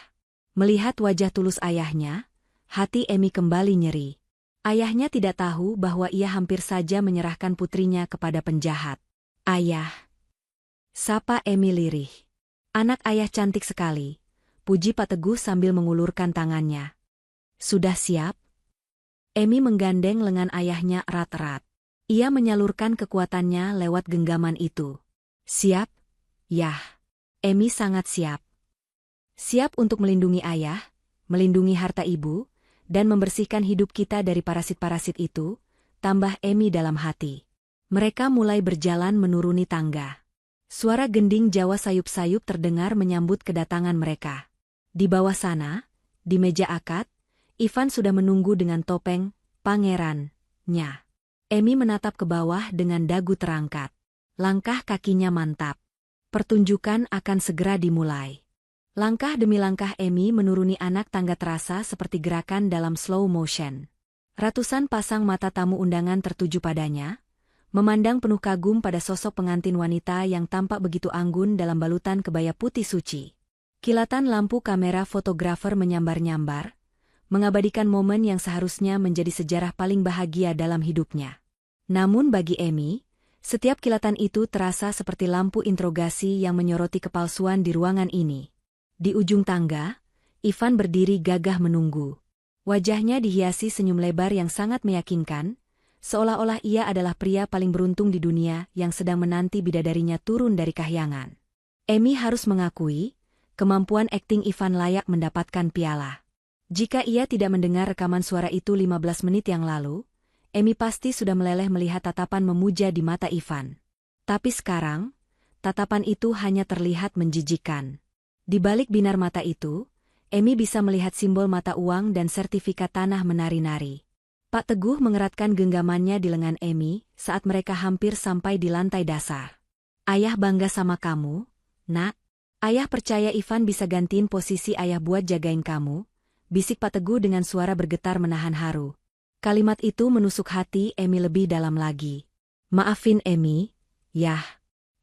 Speaker 1: Melihat wajah tulus ayahnya, hati Emi kembali nyeri. Ayahnya tidak tahu bahwa ia hampir saja menyerahkan putrinya kepada penjahat. Ayah. Sapa Emi lirih. Anak ayah cantik sekali. Puji Pak Teguh sambil mengulurkan tangannya. Sudah siap? Emi menggandeng lengan ayahnya erat-erat. Ia menyalurkan kekuatannya lewat genggaman itu. Siap? Yah. Emi sangat siap. Siap untuk melindungi ayah, melindungi harta ibu, dan membersihkan hidup kita dari parasit-parasit itu, tambah Emi dalam hati. Mereka mulai berjalan menuruni tangga. Suara gending Jawa sayup-sayup terdengar menyambut kedatangan mereka. Di bawah sana, di meja akad, Ivan sudah menunggu dengan topeng pangerannya. Emi menatap ke bawah dengan dagu terangkat. Langkah kakinya mantap. Pertunjukan akan segera dimulai. Langkah demi langkah Emi menuruni anak tangga terasa seperti gerakan dalam slow motion. Ratusan pasang mata tamu undangan tertuju padanya, memandang penuh kagum pada sosok pengantin wanita yang tampak begitu anggun dalam balutan kebaya putih suci. Kilatan lampu kamera fotografer menyambar-nyambar, mengabadikan momen yang seharusnya menjadi sejarah paling bahagia dalam hidupnya. Namun bagi Emi, setiap kilatan itu terasa seperti lampu interogasi yang menyoroti kepalsuan di ruangan ini. Di ujung tangga, Ivan berdiri gagah menunggu. Wajahnya dihiasi senyum lebar yang sangat meyakinkan, seolah-olah ia adalah pria paling beruntung di dunia yang sedang menanti bidadarinya turun dari kahyangan. Emi harus mengakui, kemampuan akting Ivan layak mendapatkan piala. Jika ia tidak mendengar rekaman suara itu 15 menit yang lalu, Emi pasti sudah meleleh melihat tatapan memuja di mata Ivan. Tapi sekarang, tatapan itu hanya terlihat menjijikkan. Di balik binar mata itu, Emi bisa melihat simbol mata uang dan sertifikat tanah menari-nari. Pak Teguh mengeratkan genggamannya di lengan Emi saat mereka hampir sampai di lantai dasar. Ayah bangga sama kamu, nak. Ayah percaya Ivan bisa gantiin posisi ayah buat jagain kamu, bisik Pak Teguh dengan suara bergetar menahan haru. Kalimat itu menusuk hati Emi lebih dalam lagi. Maafin Emi, yah.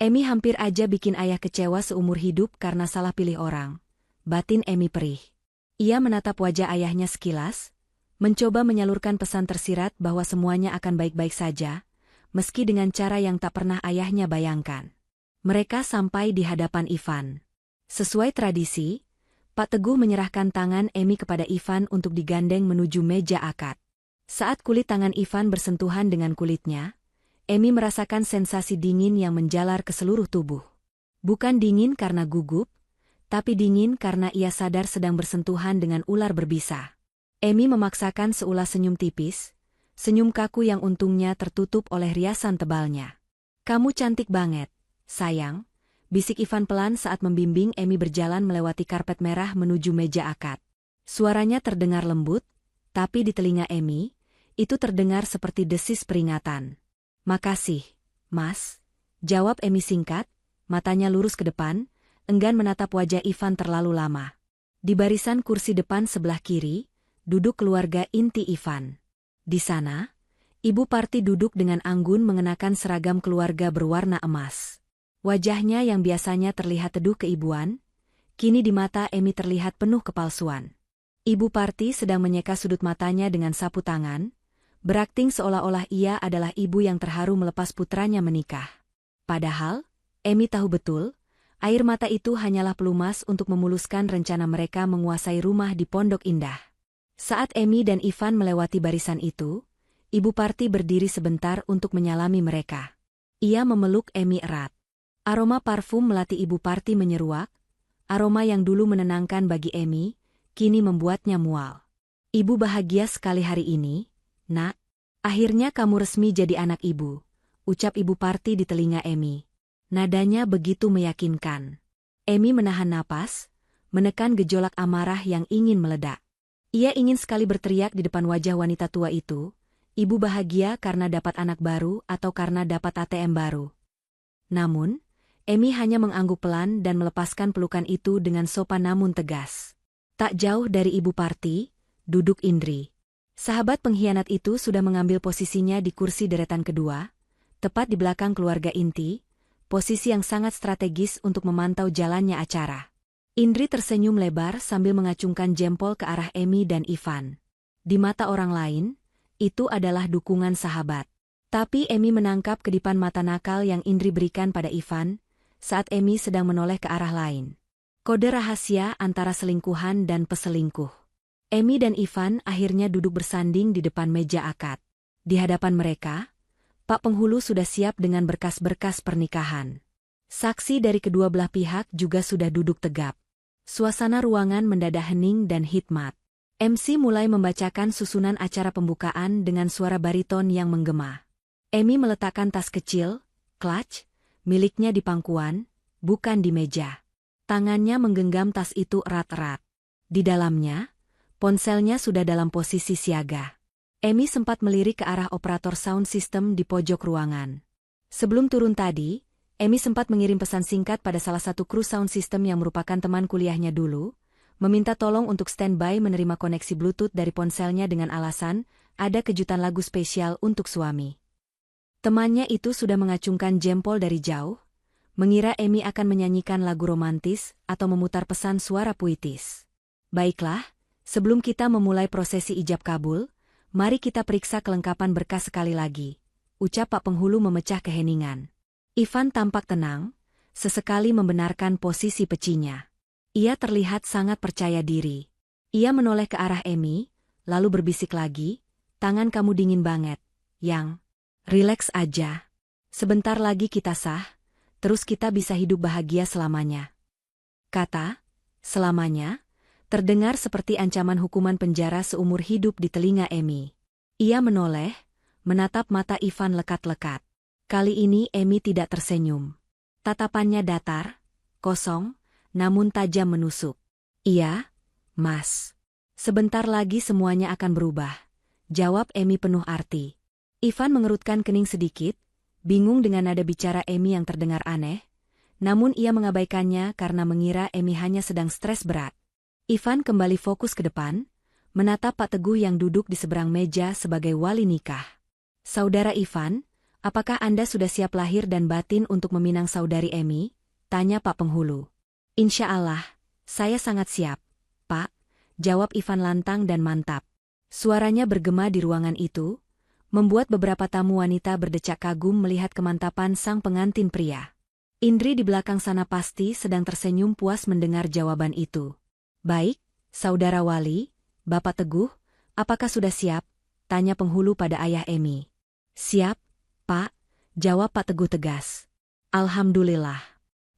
Speaker 1: Emi hampir aja bikin ayah kecewa seumur hidup karena salah pilih orang. Batin Emi perih. Ia menatap wajah ayahnya sekilas, mencoba menyalurkan pesan tersirat bahwa semuanya akan baik-baik saja, meski dengan cara yang tak pernah ayahnya bayangkan. Mereka sampai di hadapan Ivan. Sesuai tradisi, Pak Teguh menyerahkan tangan Emi kepada Ivan untuk digandeng menuju meja akad. Saat kulit tangan Ivan bersentuhan dengan kulitnya, Emi merasakan sensasi dingin yang menjalar ke seluruh tubuh. Bukan dingin karena gugup, tapi dingin karena ia sadar sedang bersentuhan dengan ular berbisa. Emi memaksakan seulas senyum tipis, senyum kaku yang untungnya tertutup oleh riasan tebalnya. Kamu cantik banget, sayang. Bisik Ivan pelan saat membimbing Emi berjalan melewati karpet merah menuju meja akad. Suaranya terdengar lembut, tapi di telinga Emi, itu terdengar seperti desis peringatan. Makasih, Mas. Jawab Emi singkat, matanya lurus ke depan, enggan menatap wajah Ivan terlalu lama. Di barisan kursi depan sebelah kiri, duduk keluarga inti Ivan. Di sana, Ibu Parti duduk dengan anggun mengenakan seragam keluarga berwarna emas. Wajahnya yang biasanya terlihat teduh keibuan, kini di mata Emi terlihat penuh kepalsuan. Ibu Parti sedang menyeka sudut matanya dengan sapu tangan, berakting seolah-olah ia adalah ibu yang terharu melepas putranya menikah. Padahal, Emi tahu betul, air mata itu hanyalah pelumas untuk memuluskan rencana mereka menguasai rumah di Pondok Indah. Saat Emi dan Ivan melewati barisan itu, Ibu Parti berdiri sebentar untuk menyalami mereka. Ia memeluk Emi erat. Aroma parfum melati Ibu Parti menyeruak, aroma yang dulu menenangkan bagi Emi, kini membuatnya mual. Ibu bahagia sekali hari ini, nak. Akhirnya kamu resmi jadi anak ibu, ucap Ibu Parti di telinga Emi. Nadanya begitu meyakinkan. Emi menahan napas, menekan gejolak amarah yang ingin meledak. Ia ingin sekali berteriak di depan wajah wanita tua itu, ibu bahagia karena dapat anak baru atau karena dapat ATM baru. Namun, Emi hanya mengangguk pelan dan melepaskan pelukan itu dengan sopan namun tegas. Tak jauh dari Ibu Parti, duduk Indri. Sahabat pengkhianat itu sudah mengambil posisinya di kursi deretan kedua, tepat di belakang keluarga inti, posisi yang sangat strategis untuk memantau jalannya acara. Indri tersenyum lebar sambil mengacungkan jempol ke arah Emi dan Ivan. Di mata orang lain, itu adalah dukungan sahabat. Tapi Emi menangkap kedipan mata nakal yang Indri berikan pada Ivan, saat Emi sedang menoleh ke arah lain. Kode rahasia antara selingkuhan dan peselingkuh. Emi dan Ivan akhirnya duduk bersanding di depan meja akad. Di hadapan mereka, Pak Penghulu sudah siap dengan berkas-berkas pernikahan. Saksi dari kedua belah pihak juga sudah duduk tegap. Suasana ruangan mendadak hening dan hikmat. MC mulai membacakan susunan acara pembukaan dengan suara bariton yang menggema. Emi meletakkan tas kecil, clutch, miliknya di pangkuan, bukan di meja. Tangannya menggenggam tas itu erat-erat. Di dalamnya, ponselnya sudah dalam posisi siaga. Emi sempat melirik ke arah operator sound system di pojok ruangan. Sebelum turun tadi, Emi sempat mengirim pesan singkat pada salah satu kru sound system yang merupakan teman kuliahnya dulu, meminta tolong untuk standby menerima koneksi Bluetooth dari ponselnya dengan alasan, ada kejutan lagu spesial untuk suami. Temannya itu sudah mengacungkan jempol dari jauh, mengira Emi akan menyanyikan lagu romantis atau memutar pesan suara puitis. Baiklah, sebelum kita memulai prosesi ijab kabul, mari kita periksa kelengkapan berkas sekali lagi, ucap Pak Penghulu memecah keheningan. Ivan tampak tenang, sesekali membenarkan posisi pecinya. Ia terlihat sangat percaya diri. Ia menoleh ke arah Emi, lalu berbisik lagi, tangan kamu dingin banget, Yang. Rileks aja. Sebentar lagi kita sah, terus kita bisa hidup bahagia selamanya. Kata, selamanya, terdengar seperti ancaman hukuman penjara seumur hidup di telinga Emi. Ia menoleh, menatap mata Ivan lekat-lekat. Kali ini Emi tidak tersenyum. Tatapannya datar, kosong, namun tajam menusuk. Iya, Mas. Sebentar lagi semuanya akan berubah, jawab Emi penuh arti. Ivan mengerutkan kening sedikit, bingung dengan nada bicara Emi yang terdengar aneh, namun ia mengabaikannya karena mengira Emi hanya sedang stres berat. Ivan kembali fokus ke depan, menatap Pak Teguh yang duduk di seberang meja sebagai wali nikah. Saudara Ivan, apakah Anda sudah siap lahir dan batin untuk meminang saudari Emi? Tanya Pak Penghulu. Insya Allah, saya sangat siap, Pak, jawab Ivan lantang dan mantap. Suaranya bergema di ruangan itu, membuat beberapa tamu wanita berdecak kagum melihat kemantapan sang pengantin pria. Indri di belakang sana pasti sedang tersenyum puas mendengar jawaban itu. Baik, Saudara Wali, Bapak Teguh, apakah sudah siap? Tanya Penghulu pada ayah Emi. Siap, Pak, jawab Pak Teguh tegas. Alhamdulillah.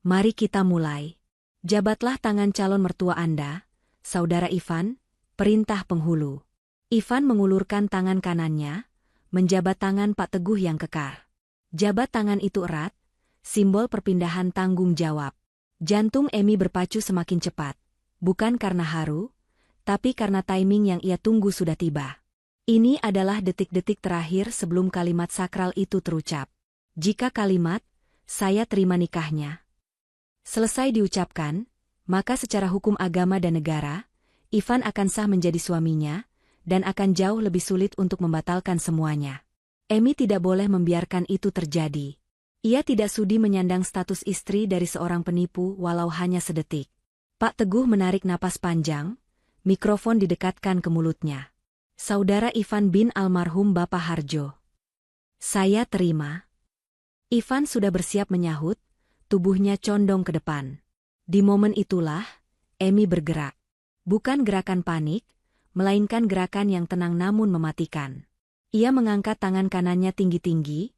Speaker 1: Mari kita mulai. Jabatlah tangan calon mertua Anda, Saudara Ivan, perintah Penghulu. Ivan mengulurkan tangan kanannya, menjabat tangan Pak Teguh yang kekar. Jabat tangan itu erat, simbol perpindahan tanggung jawab. Jantung Emi berpacu semakin cepat, bukan karena haru, tapi karena timing yang ia tunggu sudah tiba. Ini adalah detik-detik terakhir sebelum kalimat sakral itu terucap. Jika kalimat, saya terima nikahnya, selesai diucapkan, maka secara hukum agama dan negara, Ivan akan sah menjadi suaminya, dan akan jauh lebih sulit untuk membatalkan semuanya. Emi tidak boleh membiarkan itu terjadi. Ia tidak sudi menyandang status istri dari seorang penipu walau hanya sedetik. Pak Teguh menarik napas panjang, mikrofon didekatkan ke mulutnya. Saudara Ivan bin almarhum Bapak Harjo. Saya terima. Ivan sudah bersiap menyahut, tubuhnya condong ke depan. Di momen itulah, Emi bergerak. Bukan gerakan panik, melainkan gerakan yang tenang namun mematikan. Ia mengangkat tangan kanannya tinggi-tinggi,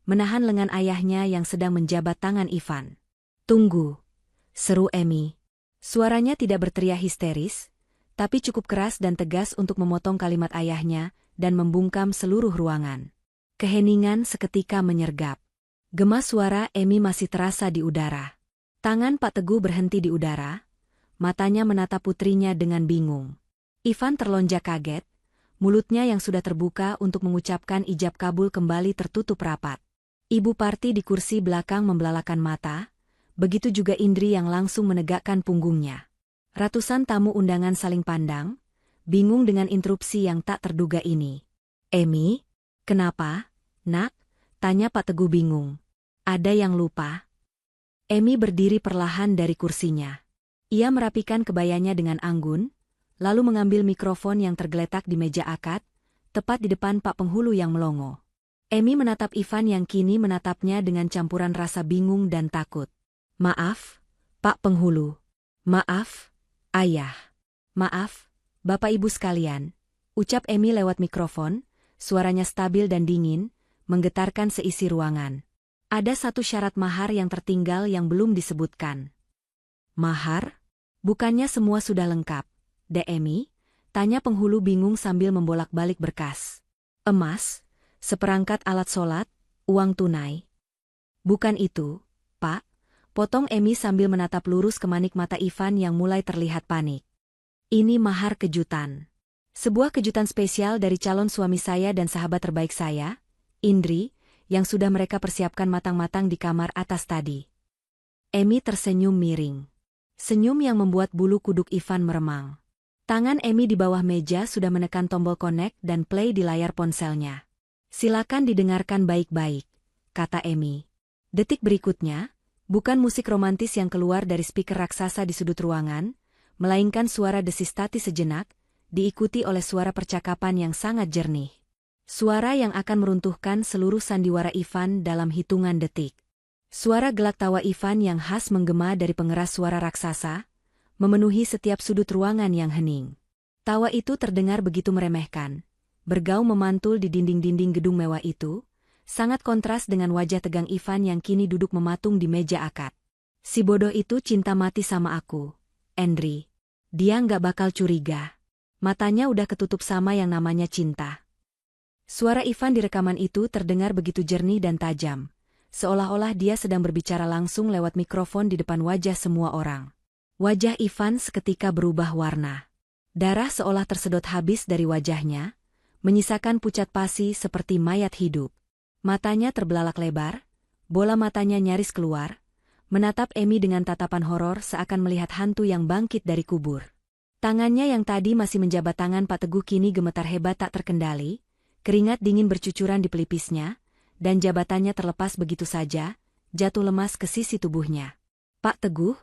Speaker 1: menahan lengan ayahnya yang sedang menjabat tangan Ivan. Tunggu, seru Emi. Suaranya tidak berteriak histeris, tapi cukup keras dan tegas untuk memotong kalimat ayahnya dan membungkam seluruh ruangan. Keheningan seketika menyergap. Gema suara Emi masih terasa di udara. Tangan Pak Teguh berhenti di udara, matanya menatap putrinya dengan bingung. Ivan terlonjak kaget, mulutnya yang sudah terbuka untuk mengucapkan ijab kabul kembali tertutup rapat. Ibu Parti di kursi belakang membelalakan mata, begitu juga Indri yang langsung menegakkan punggungnya. Ratusan tamu undangan saling pandang, bingung dengan interupsi yang tak terduga ini. Emi, kenapa, Nak? Tanya Pak Teguh bingung. Ada yang lupa? Emi berdiri perlahan dari kursinya. Ia merapikan kebayanya dengan anggun, lalu mengambil mikrofon yang tergeletak di meja akad, tepat di depan Pak Penghulu yang melongo. Emi menatap Ivan yang kini menatapnya dengan campuran rasa bingung dan takut. Maaf, Pak Penghulu. Maaf, Ayah. Maaf, Bapak Ibu sekalian, ucap Emi lewat mikrofon, suaranya stabil dan dingin, menggetarkan seisi ruangan. Ada satu syarat mahar yang tertinggal yang belum disebutkan. Mahar? Bukannya semua sudah lengkap, Emi? Tanya Penghulu bingung sambil membolak-balik berkas. Emas, seperangkat alat sholat, uang tunai. Bukan itu, Pak. Potong Emi sambil menatap lurus ke manik mata Ivan yang mulai terlihat panik. Ini mahar kejutan. Sebuah kejutan spesial dari calon suami saya dan sahabat terbaik saya, Indri, yang sudah mereka persiapkan matang-matang di kamar atas tadi. Emi tersenyum miring. Senyum yang membuat bulu kuduk Ivan meremang. Tangan Emi di bawah meja sudah menekan tombol connect dan play di layar ponselnya. Silakan didengarkan baik-baik, kata Emi. Detik berikutnya, bukan musik romantis yang keluar dari speaker raksasa di sudut ruangan, melainkan suara desis tati sejenak, diikuti oleh suara percakapan yang sangat jernih. Suara yang akan meruntuhkan seluruh sandiwara Ivan dalam hitungan detik. Suara gelak tawa Ivan yang khas menggema dari pengeras suara raksasa, memenuhi setiap sudut ruangan yang hening. Tawa itu terdengar begitu meremehkan, bergaung memantul di dinding-dinding gedung mewah itu, sangat kontras dengan wajah tegang Ivan yang kini duduk mematung di meja akad. Si bodoh itu cinta mati sama aku, Indri. Dia nggak bakal curiga. Matanya udah ketutup sama yang namanya cinta. Suara Ivan di rekaman itu terdengar begitu jernih dan tajam, seolah-olah dia sedang berbicara langsung lewat mikrofon di depan wajah semua orang. Wajah Ivan seketika berubah warna. Darah seolah tersedot habis dari wajahnya, menyisakan pucat pasi seperti mayat hidup. Matanya terbelalak lebar, bola matanya nyaris keluar, menatap Emi dengan tatapan horor seakan melihat hantu yang bangkit dari kubur. Tangannya yang tadi masih menjabat tangan Pak Teguh kini gemetar hebat tak terkendali, keringat dingin bercucuran di pelipisnya, dan jabatannya terlepas begitu saja, jatuh lemas ke sisi tubuhnya. Pak Teguh,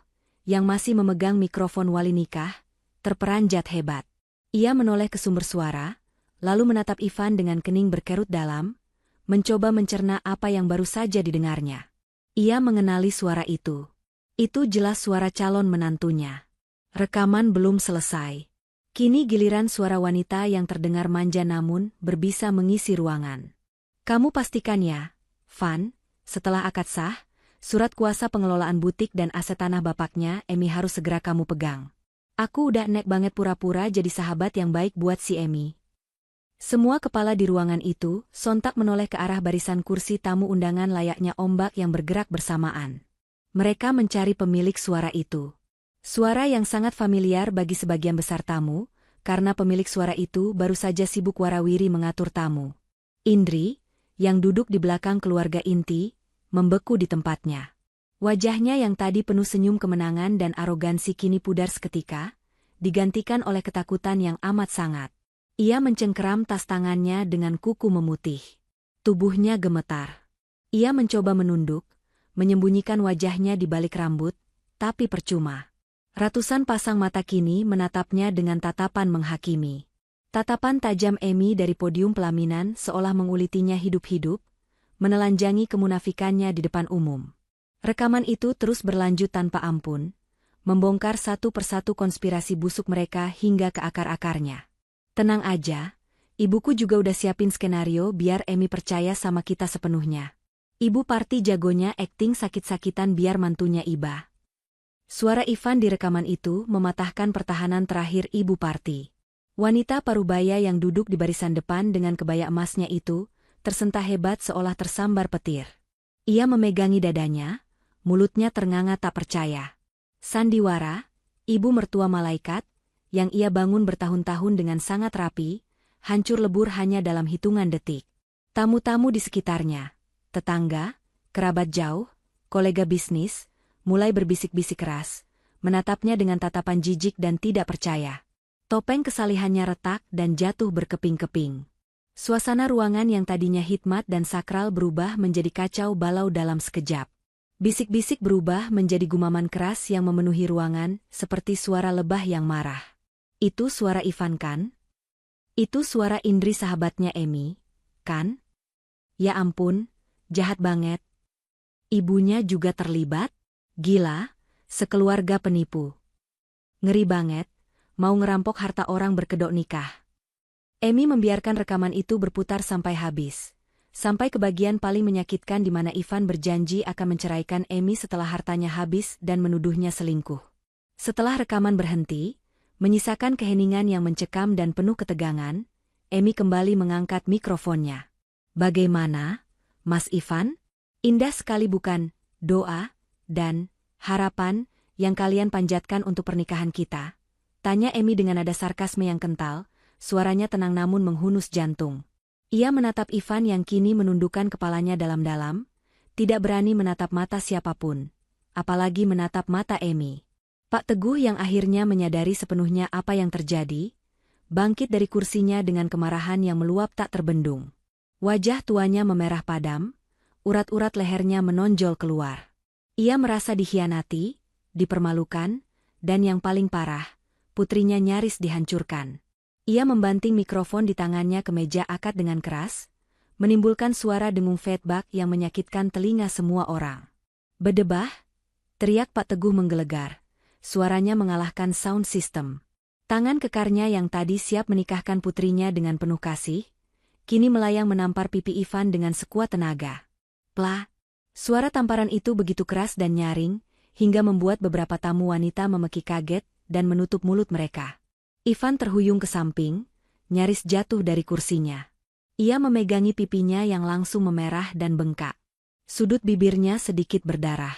Speaker 1: yang masih memegang mikrofon wali nikah, terperanjat hebat. Ia menoleh ke sumber suara, lalu menatap Ivan dengan kening berkerut dalam, mencoba mencerna apa yang baru saja didengarnya. Ia mengenali suara itu. Itu jelas suara calon menantunya. Rekaman belum selesai. Kini giliran suara wanita yang terdengar manja namun berbisa mengisi ruangan. Kamu pastikan ya, Van, setelah akad sah, surat kuasa pengelolaan butik dan aset tanah bapaknya Emi harus segera kamu pegang. Aku udah nek banget pura-pura jadi sahabat yang baik buat si Emi. Semua kepala di ruangan itu sontak menoleh ke arah barisan kursi tamu undangan layaknya ombak yang bergerak bersamaan. Mereka mencari pemilik suara itu. Suara yang sangat familiar bagi sebagian besar tamu, karena pemilik suara itu baru saja sibuk warawiri mengatur tamu. Indri, yang duduk di belakang keluarga inti, membeku di tempatnya. Wajahnya yang tadi penuh senyum kemenangan dan arogansi kini pudar seketika, digantikan oleh ketakutan yang amat sangat. Ia mencengkeram tas tangannya dengan kuku memutih. Tubuhnya gemetar. Ia mencoba menunduk, menyembunyikan wajahnya di balik rambut, tapi percuma. Ratusan pasang mata kini menatapnya dengan tatapan menghakimi. Tatapan tajam Emi dari podium pelaminan seolah mengulitinya hidup-hidup, menelanjangi kemunafikannya di depan umum. Rekaman itu terus berlanjut tanpa ampun, membongkar satu persatu konspirasi busuk mereka hingga ke akar-akarnya. Tenang aja, ibuku juga udah siapin skenario biar Emi percaya sama kita sepenuhnya. Ibu Parti jagonya akting sakit-sakitan biar mantunya iba. Suara Ivan di rekaman itu mematahkan pertahanan terakhir Ibu Parti. Wanita parubaya yang duduk di barisan depan dengan kebaya emasnya itu, tersentak hebat seolah tersambar petir. Ia memegangi dadanya, mulutnya ternganga tak percaya. Sandiwara, ibu mertua malaikat, yang ia bangun bertahun-tahun dengan sangat rapi, hancur lebur hanya dalam hitungan detik. Tamu-tamu di sekitarnya, tetangga, kerabat jauh, kolega bisnis, mulai berbisik-bisik keras, menatapnya dengan tatapan jijik dan tidak percaya. Topeng kesalihannya retak dan jatuh berkeping-keping. Suasana ruangan yang tadinya hikmat dan sakral berubah menjadi kacau balau dalam sekejap. Bisik-bisik berubah menjadi gumaman keras yang memenuhi ruangan, seperti suara lebah yang marah. Itu suara Ivan kan? Itu suara Indri sahabatnya Emi, kan? Ya ampun, jahat banget. Ibunya juga terlibat? Gila, sekeluarga penipu. Ngeri banget, mau ngerampok harta orang berkedok nikah. Emi membiarkan rekaman itu berputar sampai habis. Sampai ke bagian paling menyakitkan di mana Ivan berjanji akan menceraikan Emi setelah hartanya habis dan menuduhnya selingkuh. Setelah rekaman berhenti, menyisakan keheningan yang mencekam dan penuh ketegangan, Emi kembali mengangkat mikrofonnya. Bagaimana, Mas Ivan? Indah sekali bukan, doa dan harapan yang kalian panjatkan untuk pernikahan kita? Tanya Emi dengan nada sarkasme yang kental, suaranya tenang namun menghunus jantung. Ia menatap Ivan yang kini menundukkan kepalanya dalam-dalam, tidak berani menatap mata siapapun, apalagi menatap mata Emi. Pak Teguh yang akhirnya menyadari sepenuhnya apa yang terjadi, bangkit dari kursinya dengan kemarahan yang meluap tak terbendung. Wajah tuanya memerah padam, urat-urat lehernya menonjol keluar. Ia merasa dikhianati, dipermalukan, dan yang paling parah, putrinya nyaris dihancurkan. Ia membanting mikrofon di tangannya ke meja akad dengan keras, menimbulkan suara dengung feedback yang menyakitkan telinga semua orang. "Bedebah!" teriak Pak Teguh menggelegar, suaranya mengalahkan sound system. Tangan kekarnya yang tadi siap menikahkan putrinya dengan penuh kasih, kini melayang menampar pipi Ivan dengan sekuat tenaga. Plah! Suara tamparan itu begitu keras dan nyaring, hingga membuat beberapa tamu wanita memeki kaget dan menutup mulut mereka. Ivan terhuyung ke samping, nyaris jatuh dari kursinya. Ia memegangi pipinya yang langsung memerah dan bengkak. Sudut bibirnya sedikit berdarah.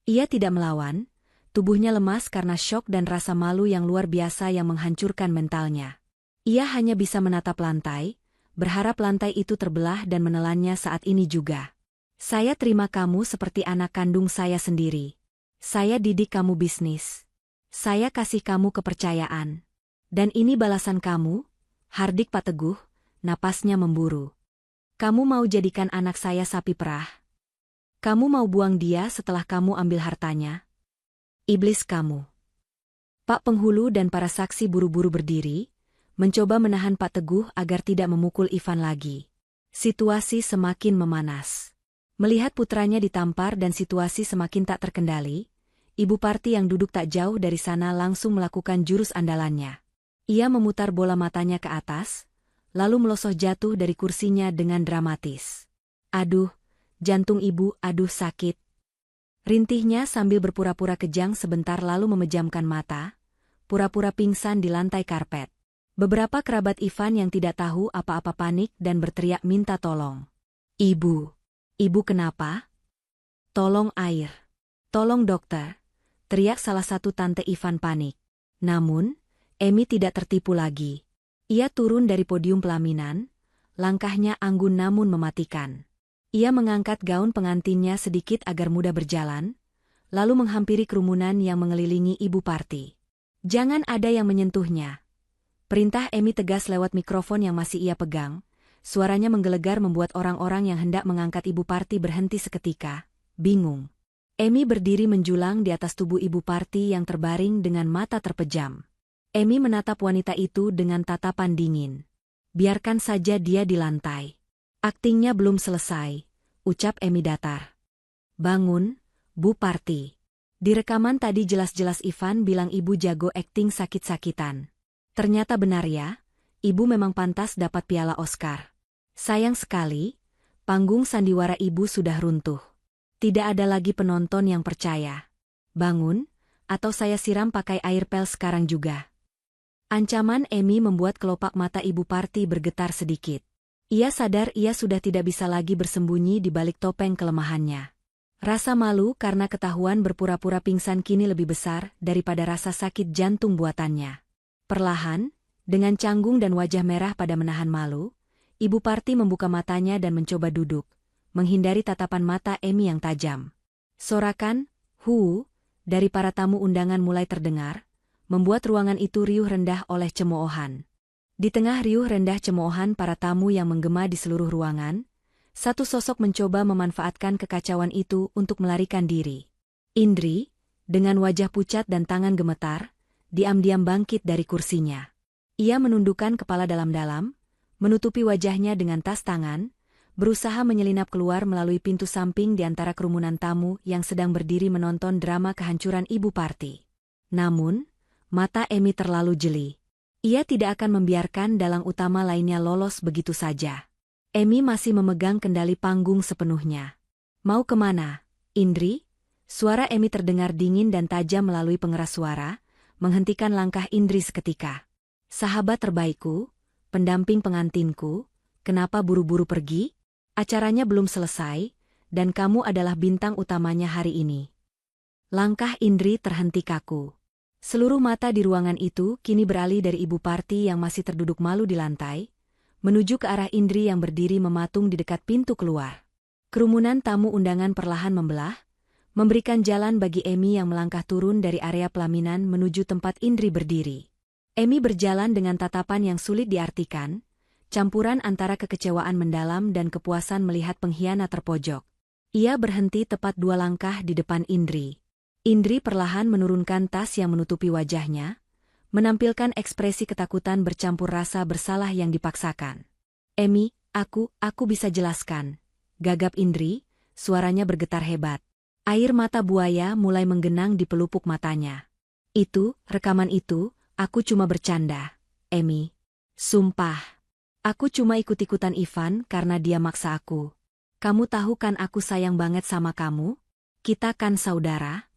Speaker 1: Ia tidak melawan, tubuhnya lemas karena syok dan rasa malu yang luar biasa yang menghancurkan mentalnya. Ia hanya bisa menatap lantai, berharap lantai itu terbelah dan menelannya saat ini juga. "Saya terima kamu seperti anak kandung saya sendiri. Saya didik kamu bisnis. Saya kasih kamu kepercayaan. Dan ini balasan kamu?" Hardik Pak Teguh, napasnya memburu. "Kamu mau jadikan anak saya sapi perah? Kamu mau buang dia setelah kamu ambil hartanya? Iblis kamu!" Pak Penghulu dan para saksi buru-buru berdiri, mencoba menahan Pak Teguh agar tidak memukul Ivan lagi. Situasi semakin memanas. Melihat putranya ditampar dan situasi semakin tak terkendali, Ibu Parti yang duduk tak jauh dari sana langsung melakukan jurus andalannya. Ia memutar bola matanya ke atas, lalu melosoh jatuh dari kursinya dengan dramatis. "Aduh, jantung ibu, aduh sakit." Rintihnya sambil berpura-pura kejang sebentar lalu memejamkan mata, pura-pura pingsan di lantai karpet. Beberapa kerabat Ivan yang tidak tahu apa-apa panik dan berteriak minta tolong. "Ibu! Ibu kenapa? Tolong air! Tolong dokter!" teriak salah satu tante Ivan panik. Namun, Emi tidak tertipu lagi. Ia turun dari podium pelaminan, langkahnya anggun namun mematikan. Ia mengangkat gaun pengantinnya sedikit agar mudah berjalan, lalu menghampiri kerumunan yang mengelilingi Ibu Parti. "Jangan ada yang menyentuhnya." Perintah Emi tegas lewat mikrofon yang masih ia pegang. Suaranya menggelegar membuat orang-orang yang hendak mengangkat Ibu Parti berhenti seketika, bingung. Emi berdiri menjulang di atas tubuh Ibu Parti yang terbaring dengan mata terpejam. Emi menatap wanita itu dengan tatapan dingin. "Biarkan saja dia di lantai. Aktingnya belum selesai," ucap Emi datar. "Bangun, Bu Parti." Di rekaman tadi jelas-jelas Ivan bilang ibu jago akting sakit-sakitan. Ternyata benar ya, ibu memang pantas dapat piala Oscar. Sayang sekali, panggung sandiwara ibu sudah runtuh. Tidak ada lagi penonton yang percaya. Bangun, atau saya siram pakai air pel sekarang juga. Ancaman Emi membuat kelopak mata Ibu Parti bergetar sedikit. Ia sadar ia sudah tidak bisa lagi bersembunyi di balik topeng kelemahannya. Rasa malu karena ketahuan berpura-pura pingsan kini lebih besar daripada rasa sakit jantung buatannya. Perlahan, dengan canggung dan wajah merah pada menahan malu, Ibu Parti membuka matanya dan mencoba duduk, menghindari tatapan mata Emi yang tajam. Sorakan, "Hu!" dari para tamu undangan mulai terdengar, membuat ruangan itu riuh rendah oleh cemoohan. Di tengah riuh rendah cemoohan para tamu yang menggema di seluruh ruangan, satu sosok mencoba memanfaatkan kekacauan itu untuk melarikan diri. Indri, dengan wajah pucat dan tangan gemetar, diam-diam bangkit dari kursinya. Ia menundukkan kepala dalam-dalam, menutupi wajahnya dengan tas tangan, berusaha menyelinap keluar melalui pintu samping di antara kerumunan tamu yang sedang berdiri menonton drama kehancuran Ibu Parti. Namun, mata Emi terlalu jeli. Ia tidak akan membiarkan dalang utama lainnya lolos begitu saja. Emi masih memegang kendali panggung sepenuhnya. "Mau kemana, Indri?" Suara Emi terdengar dingin dan tajam melalui pengeras suara, menghentikan langkah Indri seketika. "Sahabat terbaikku, pendamping pengantinku, kenapa buru-buru pergi? Acaranya belum selesai, dan kamu adalah bintang utamanya hari ini." Langkah Indri terhenti kaku. Seluruh mata di ruangan itu kini beralih dari Ibu Parti yang masih terduduk malu di lantai, menuju ke arah Indri yang berdiri mematung di dekat pintu keluar. Kerumunan tamu undangan perlahan membelah, memberikan jalan bagi Emi yang melangkah turun dari area pelaminan menuju tempat Indri berdiri. Emi berjalan dengan tatapan yang sulit diartikan, campuran antara kekecewaan mendalam dan kepuasan melihat pengkhianat terpojok. Ia berhenti tepat 2 langkah di depan Indri. Indri perlahan menurunkan tas yang menutupi wajahnya, menampilkan ekspresi ketakutan bercampur rasa bersalah yang dipaksakan. Emi, aku bisa jelaskan. Gagap Indri, suaranya bergetar hebat. Air mata buaya mulai menggenang di pelupuk matanya. Rekaman itu, aku cuma bercanda, Emi. Sumpah. Aku cuma ikut-ikutan Ivan karena dia maksa aku. Kamu tahu kan aku sayang banget sama kamu? Kita kan saudara?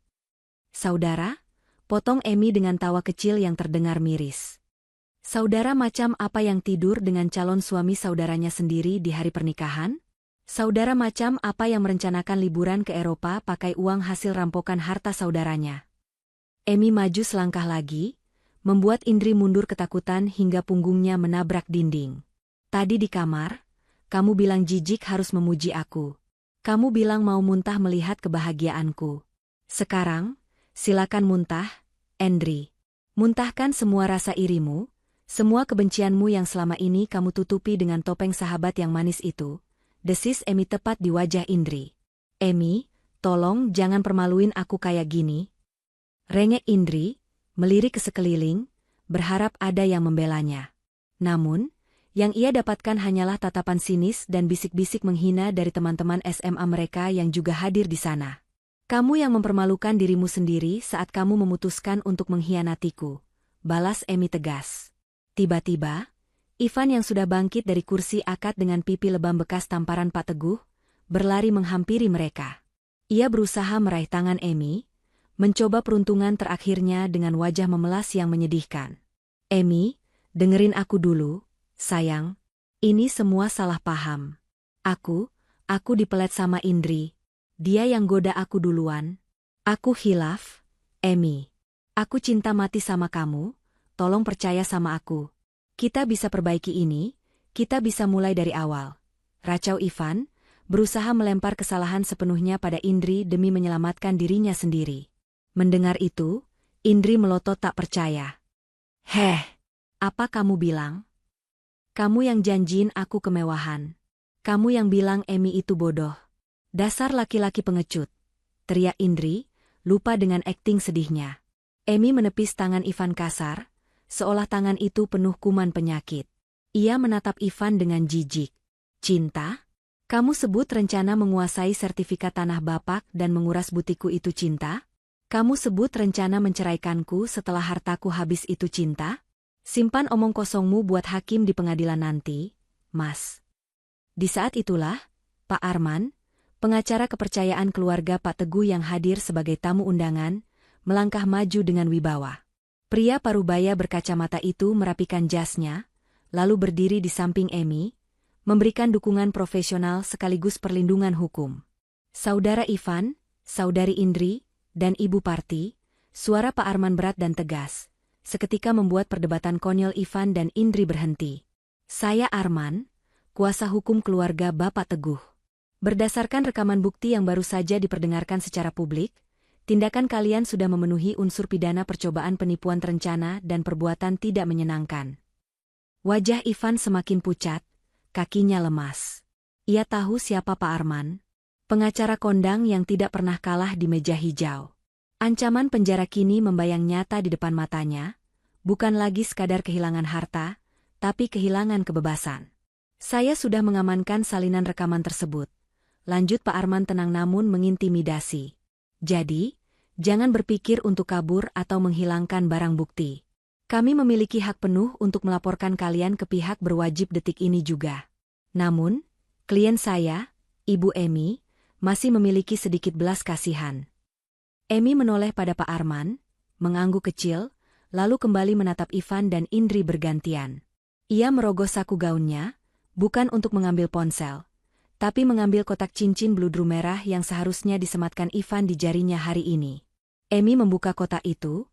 Speaker 1: Saudara? Potong Emi dengan tawa kecil yang terdengar miris. Saudara macam apa yang tidur dengan calon suami saudaranya sendiri di hari pernikahan? Saudara macam apa yang merencanakan liburan ke Eropa pakai uang hasil rampokan harta saudaranya? Emi maju selangkah lagi, membuat Indri mundur ketakutan hingga punggungnya menabrak dinding. Tadi di kamar, kamu bilang jijik harus memuji aku. Kamu bilang mau muntah melihat kebahagiaanku. Sekarang, silakan muntah, Indri. Muntahkan semua rasa irimu, semua kebencianmu yang selama ini kamu tutupi dengan topeng sahabat yang manis itu, desis Emi tepat di wajah Indri. Emi, tolong jangan permaluin aku kayak gini. Rengek Indri, melirik ke sekeliling, berharap ada yang membelanya. Namun, yang ia dapatkan hanyalah tatapan sinis dan bisik-bisik menghina dari teman-teman SMA mereka yang juga hadir di sana. Kamu yang mempermalukan dirimu sendiri saat kamu memutuskan untuk mengkhianatiku, balas Emi tegas. Tiba-tiba, Ivan yang sudah bangkit dari kursi akad dengan pipi lebam bekas tamparan Pak Teguh, berlari menghampiri mereka. Ia berusaha meraih tangan Emi, mencoba peruntungan terakhirnya dengan wajah memelas yang menyedihkan. Emi, dengerin aku dulu, sayang. Ini semua salah paham. Aku dipelet sama Indri. Dia yang goda aku duluan. Aku khilaf, Emi. Aku cinta mati sama kamu, tolong percaya sama aku. Kita bisa perbaiki ini, kita bisa mulai dari awal. Racau Ivan, berusaha melempar kesalahan sepenuhnya pada Indri demi menyelamatkan dirinya sendiri. Mendengar itu, Indri melotot tak percaya. Heh, apa kamu bilang? Kamu yang janjiin aku kemewahan. Kamu yang bilang Emi itu bodoh. Dasar laki-laki pengecut, teriak Indri, lupa dengan akting sedihnya. Emi menepis tangan Ivan kasar, seolah tangan itu penuh kuman penyakit. Ia menatap Ivan dengan jijik. Cinta? Kamu sebut rencana menguasai sertifikat tanah Bapak dan menguras butiku itu cinta? Kamu sebut rencana menceraikanku setelah hartaku habis itu cinta? Simpan omong kosongmu buat hakim di pengadilan nanti, Mas. Di saat itulah, Pak Arman, pengacara kepercayaan keluarga Pak Teguh yang hadir sebagai tamu undangan, melangkah maju dengan wibawa. Pria parubaya berkacamata itu merapikan jasnya, lalu berdiri di samping Emi, memberikan dukungan profesional sekaligus perlindungan hukum. Saudara Ivan, Saudari Indri, dan Ibu Parti, suara Pak Arman berat dan tegas, seketika membuat perdebatan konyol Ivan dan Indri berhenti. Saya Arman, kuasa hukum keluarga Bapak Teguh. Berdasarkan rekaman bukti yang baru saja diperdengarkan secara publik, tindakan kalian sudah memenuhi unsur pidana percobaan penipuan terencana dan perbuatan tidak menyenangkan. Wajah Ivan semakin pucat, kakinya lemas. Ia tahu siapa Pak Arman, pengacara kondang yang tidak pernah kalah di meja hijau. Ancaman penjara kini membayang nyata di depan matanya, bukan lagi sekadar kehilangan harta, tapi kehilangan kebebasan. Saya sudah mengamankan salinan rekaman tersebut. Lanjut Pak Arman tenang namun mengintimidasi. Jadi, jangan berpikir untuk kabur atau menghilangkan barang bukti. Kami memiliki hak penuh untuk melaporkan kalian ke pihak berwajib detik ini juga. Namun, klien saya, Ibu Emi, masih memiliki sedikit belas kasihan. Emi menoleh pada Pak Arman, mengangguk kecil, lalu kembali menatap Ivan dan Indri bergantian. Ia merogoh saku gaunnya, bukan untuk mengambil ponsel, tapi mengambil kotak cincin bludru merah yang seharusnya disematkan Ivan di jarinya hari ini. Emi membuka kotak itu,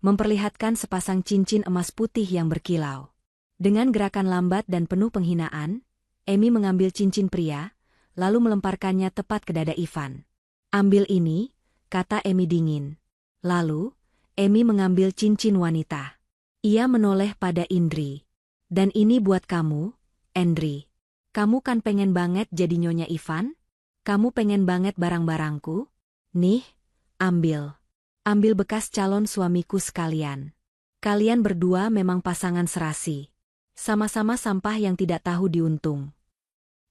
Speaker 1: memperlihatkan sepasang cincin emas putih yang berkilau. Dengan gerakan lambat dan penuh penghinaan, Emi mengambil cincin pria, lalu melemparkannya tepat ke dada Ivan. "Ambil ini," kata Emi dingin. Lalu, Emi mengambil cincin wanita. Ia menoleh pada Indri. "Dan ini buat kamu, Indri. Kamu kan pengen banget jadi nyonya Ivan? Kamu pengen banget barang-barangku? Nih, ambil. Ambil bekas calon suamiku sekalian. Kalian berdua memang pasangan serasi. Sama-sama sampah yang tidak tahu diuntung."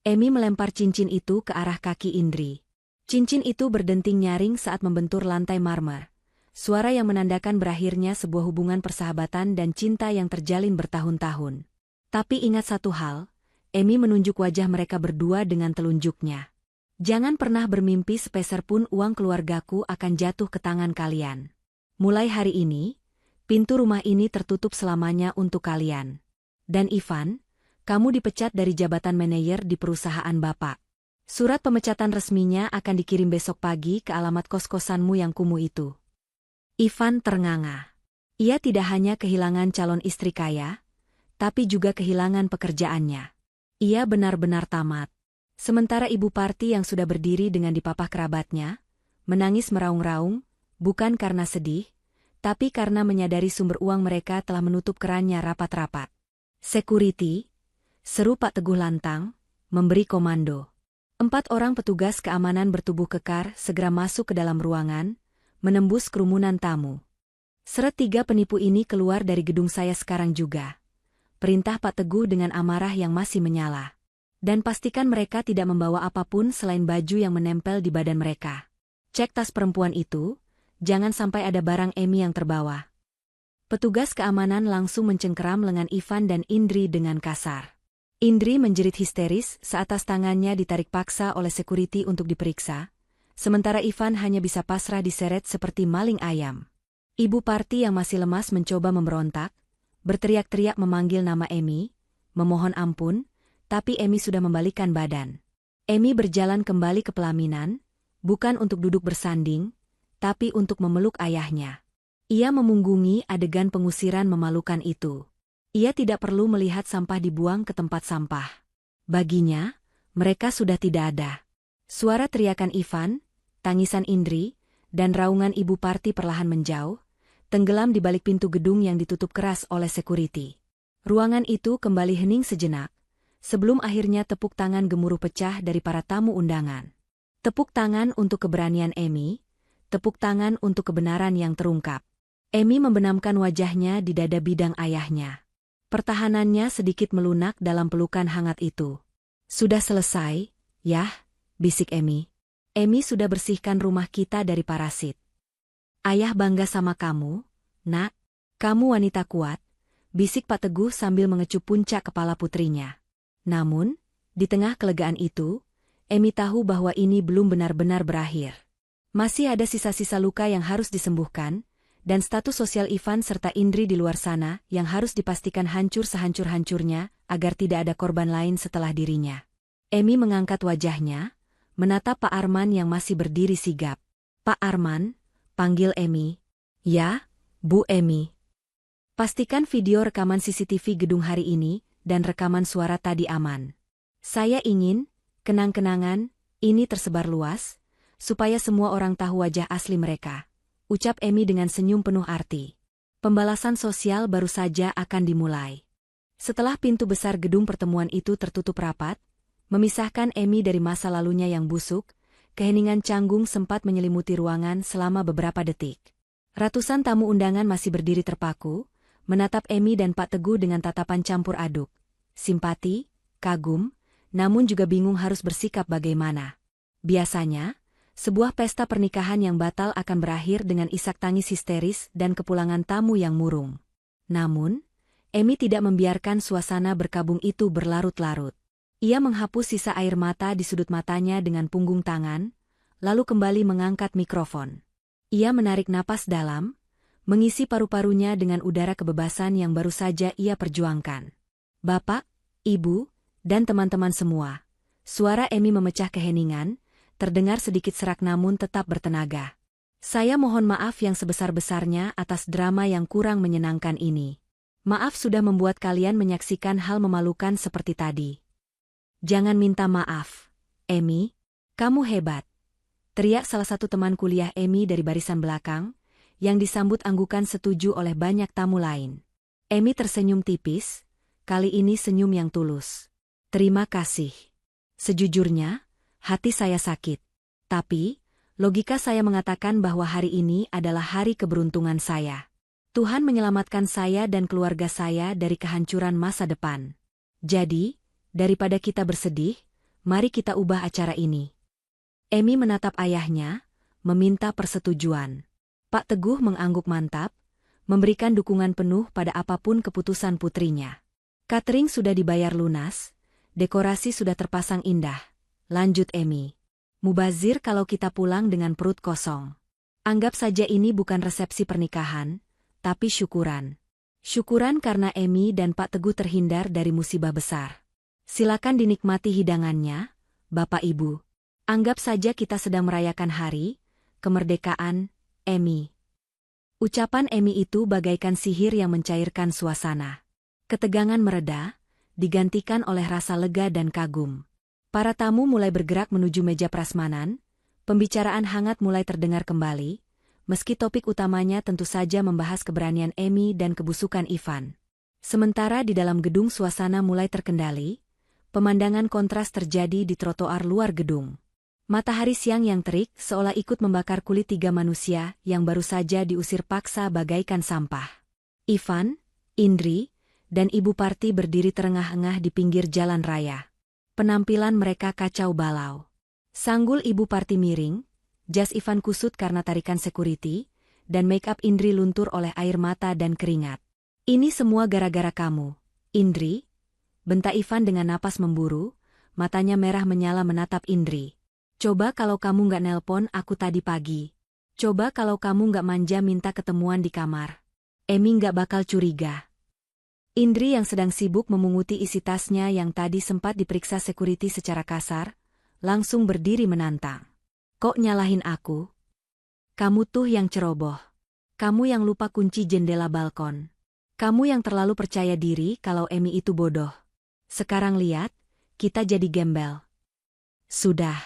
Speaker 1: Emi melempar cincin itu ke arah kaki Indri. Cincin itu berdenting nyaring saat membentur lantai marmer. Suara yang menandakan berakhirnya sebuah hubungan persahabatan dan cinta yang terjalin bertahun-tahun. Tapi ingat satu hal, Emi menunjuk wajah mereka berdua dengan telunjuknya. "Jangan pernah bermimpi sepeser pun uang keluargaku akan jatuh ke tangan kalian. Mulai hari ini, pintu rumah ini tertutup selamanya untuk kalian. Dan Ivan, kamu dipecat dari jabatan manajer di perusahaan Bapak. Surat pemecatan resminya akan dikirim besok pagi ke alamat kos-kosanmu yang kumuh itu." Ivan ternganga. Ia tidak hanya kehilangan calon istri kaya, tapi juga kehilangan pekerjaannya. Ia benar-benar tamat. Sementara ibu Parti yang sudah berdiri dengan dipapah kerabatnya, menangis meraung-raung, bukan karena sedih, tapi karena menyadari sumber uang mereka telah menutup kerannya rapat-rapat. "Security," seru Pak Teguh lantang, memberi komando. 4 orang petugas keamanan bertubuh kekar segera masuk ke dalam ruangan, menembus kerumunan tamu. "Seret 3 penipu ini keluar dari gedung saya sekarang juga," perintah Pak Teguh dengan amarah yang masih menyala. "Dan pastikan mereka tidak membawa apapun selain baju yang menempel di badan mereka. Cek tas perempuan itu, jangan sampai ada barang Emi yang terbawa." Petugas keamanan langsung mencengkeram lengan Ivan dan Indri dengan kasar. Indri menjerit histeris saat tas tangannya ditarik paksa oleh security untuk diperiksa, sementara Ivan hanya bisa pasrah diseret seperti maling ayam. Ibu Parti yang masih lemas mencoba memberontak, berteriak-teriak memanggil nama Emi, memohon ampun, tapi Emi sudah membalikkan badan. Emi berjalan kembali ke pelaminan, bukan untuk duduk bersanding, tapi untuk memeluk ayahnya. Ia memunggungi adegan pengusiran memalukan itu. Ia tidak perlu melihat sampah dibuang ke tempat sampah. Baginya, mereka sudah tidak ada. Suara teriakan Ivan, tangisan Indri, dan raungan ibu Parti perlahan menjauh, tenggelam di balik pintu gedung yang ditutup keras oleh security. Ruangan itu kembali hening sejenak, sebelum akhirnya tepuk tangan gemuruh pecah dari para tamu undangan. Tepuk tangan untuk keberanian Emi, tepuk tangan untuk kebenaran yang terungkap. Emi membenamkan wajahnya di dada bidang ayahnya. Pertahanannya sedikit melunak dalam pelukan hangat itu. "Sudah selesai, yah," bisik Emi. "Emi sudah bersihkan rumah kita dari parasit. Ayah bangga sama kamu, nak. Kamu wanita kuat," bisik Pak Teguh sambil mengecup puncak kepala putrinya. Namun, di tengah kelegaan itu, Emi tahu bahwa ini belum benar-benar berakhir. Masih ada sisa-sisa luka yang harus disembuhkan, dan status sosial Ivan serta Indri di luar sana yang harus dipastikan hancur sehancur-hancurnya agar tidak ada korban lain setelah dirinya. Emi mengangkat wajahnya, menatap Pak Arman yang masih berdiri sigap. "Pak Arman," panggil Emi. "Ya, Bu Emi." "Pastikan video rekaman CCTV gedung hari ini dan rekaman suara tadi aman. Saya ingin, kenang-kenangan, ini tersebar luas, supaya semua orang tahu wajah asli mereka," ucap Emi dengan senyum penuh arti. Pembalasan sosial baru saja akan dimulai. Setelah pintu besar gedung pertemuan itu tertutup rapat, memisahkan Emi dari masa lalunya yang busuk, keheningan canggung sempat menyelimuti ruangan selama beberapa detik. Ratusan tamu undangan masih berdiri terpaku, menatap Emi dan Pak Teguh dengan tatapan campur aduk. Simpati, kagum, namun juga bingung harus bersikap bagaimana. Biasanya, sebuah pesta pernikahan yang batal akan berakhir dengan isak tangis histeris dan kepulangan tamu yang murung. Namun, Emi tidak membiarkan suasana berkabung itu berlarut-larut. Ia menghapus sisa air mata di sudut matanya dengan punggung tangan, lalu kembali mengangkat mikrofon. Ia menarik napas dalam, mengisi paru-parunya dengan udara kebebasan yang baru saja ia perjuangkan. "Bapak, Ibu, dan teman-teman semua," suara Emi memecah keheningan, terdengar sedikit serak namun tetap bertenaga. Saya mohon maaf yang sebesar-besarnya atas drama yang kurang menyenangkan ini. Maaf sudah membuat kalian menyaksikan hal memalukan seperti tadi. Jangan minta maaf, Amy. Kamu hebat. Teriak salah satu teman kuliah Amy dari barisan belakang, yang disambut anggukan setuju oleh banyak tamu lain. Amy tersenyum tipis, kali ini senyum yang tulus. Terima kasih. Sejujurnya, hati saya sakit. Tapi, logika saya mengatakan bahwa hari ini adalah hari keberuntungan saya. Tuhan menyelamatkan saya dan keluarga saya dari kehancuran masa depan. Jadi, daripada kita bersedih, mari kita ubah acara ini. Amy menatap ayahnya, meminta persetujuan. Pak Teguh mengangguk mantap, memberikan dukungan penuh pada apapun keputusan putrinya. Catering sudah dibayar lunas, dekorasi sudah terpasang indah. Lanjut Amy. Mubazir kalau kita pulang dengan perut kosong. Anggap saja ini bukan resepsi pernikahan, tapi syukuran. Syukuran karena Amy dan Pak Teguh terhindar dari musibah besar. Silakan dinikmati hidangannya, Bapak Ibu. Anggap saja kita sedang merayakan hari kemerdekaan, Amy. Ucapan Amy itu bagaikan sihir yang mencairkan suasana. Ketegangan mereda, digantikan oleh rasa lega dan kagum. Para tamu mulai bergerak menuju meja prasmanan, pembicaraan hangat mulai terdengar kembali, meski topik utamanya tentu saja membahas keberanian Amy dan kebusukan Ivan. Sementara di dalam gedung suasana mulai terkendali, pemandangan kontras terjadi di trotoar luar gedung. Matahari siang yang terik seolah ikut membakar kulit 3 manusia yang baru saja diusir paksa bagaikan sampah. Ivan, Indri, dan Ibu Parti berdiri terengah-engah di pinggir jalan raya. Penampilan mereka kacau balau. Sanggul Ibu Parti miring, jas Ivan kusut karena tarikan security, dan make-up Indri luntur oleh air mata dan keringat. Ini semua gara-gara kamu, Indri, bentak Ivan dengan napas memburu, matanya merah menyala menatap Indri. Coba kalau kamu nggak nelpon aku tadi pagi. Coba kalau kamu nggak manja minta ketemuan di kamar. Amy nggak bakal curiga. Indri yang sedang sibuk memunguti isi tasnya yang tadi sempat diperiksa security secara kasar, langsung berdiri menantang. Kok nyalahin aku? Kamu tuh yang ceroboh. Kamu yang lupa kunci jendela balkon. Kamu yang terlalu percaya diri kalau Amy itu bodoh. Sekarang lihat, kita jadi gembel. Sudah.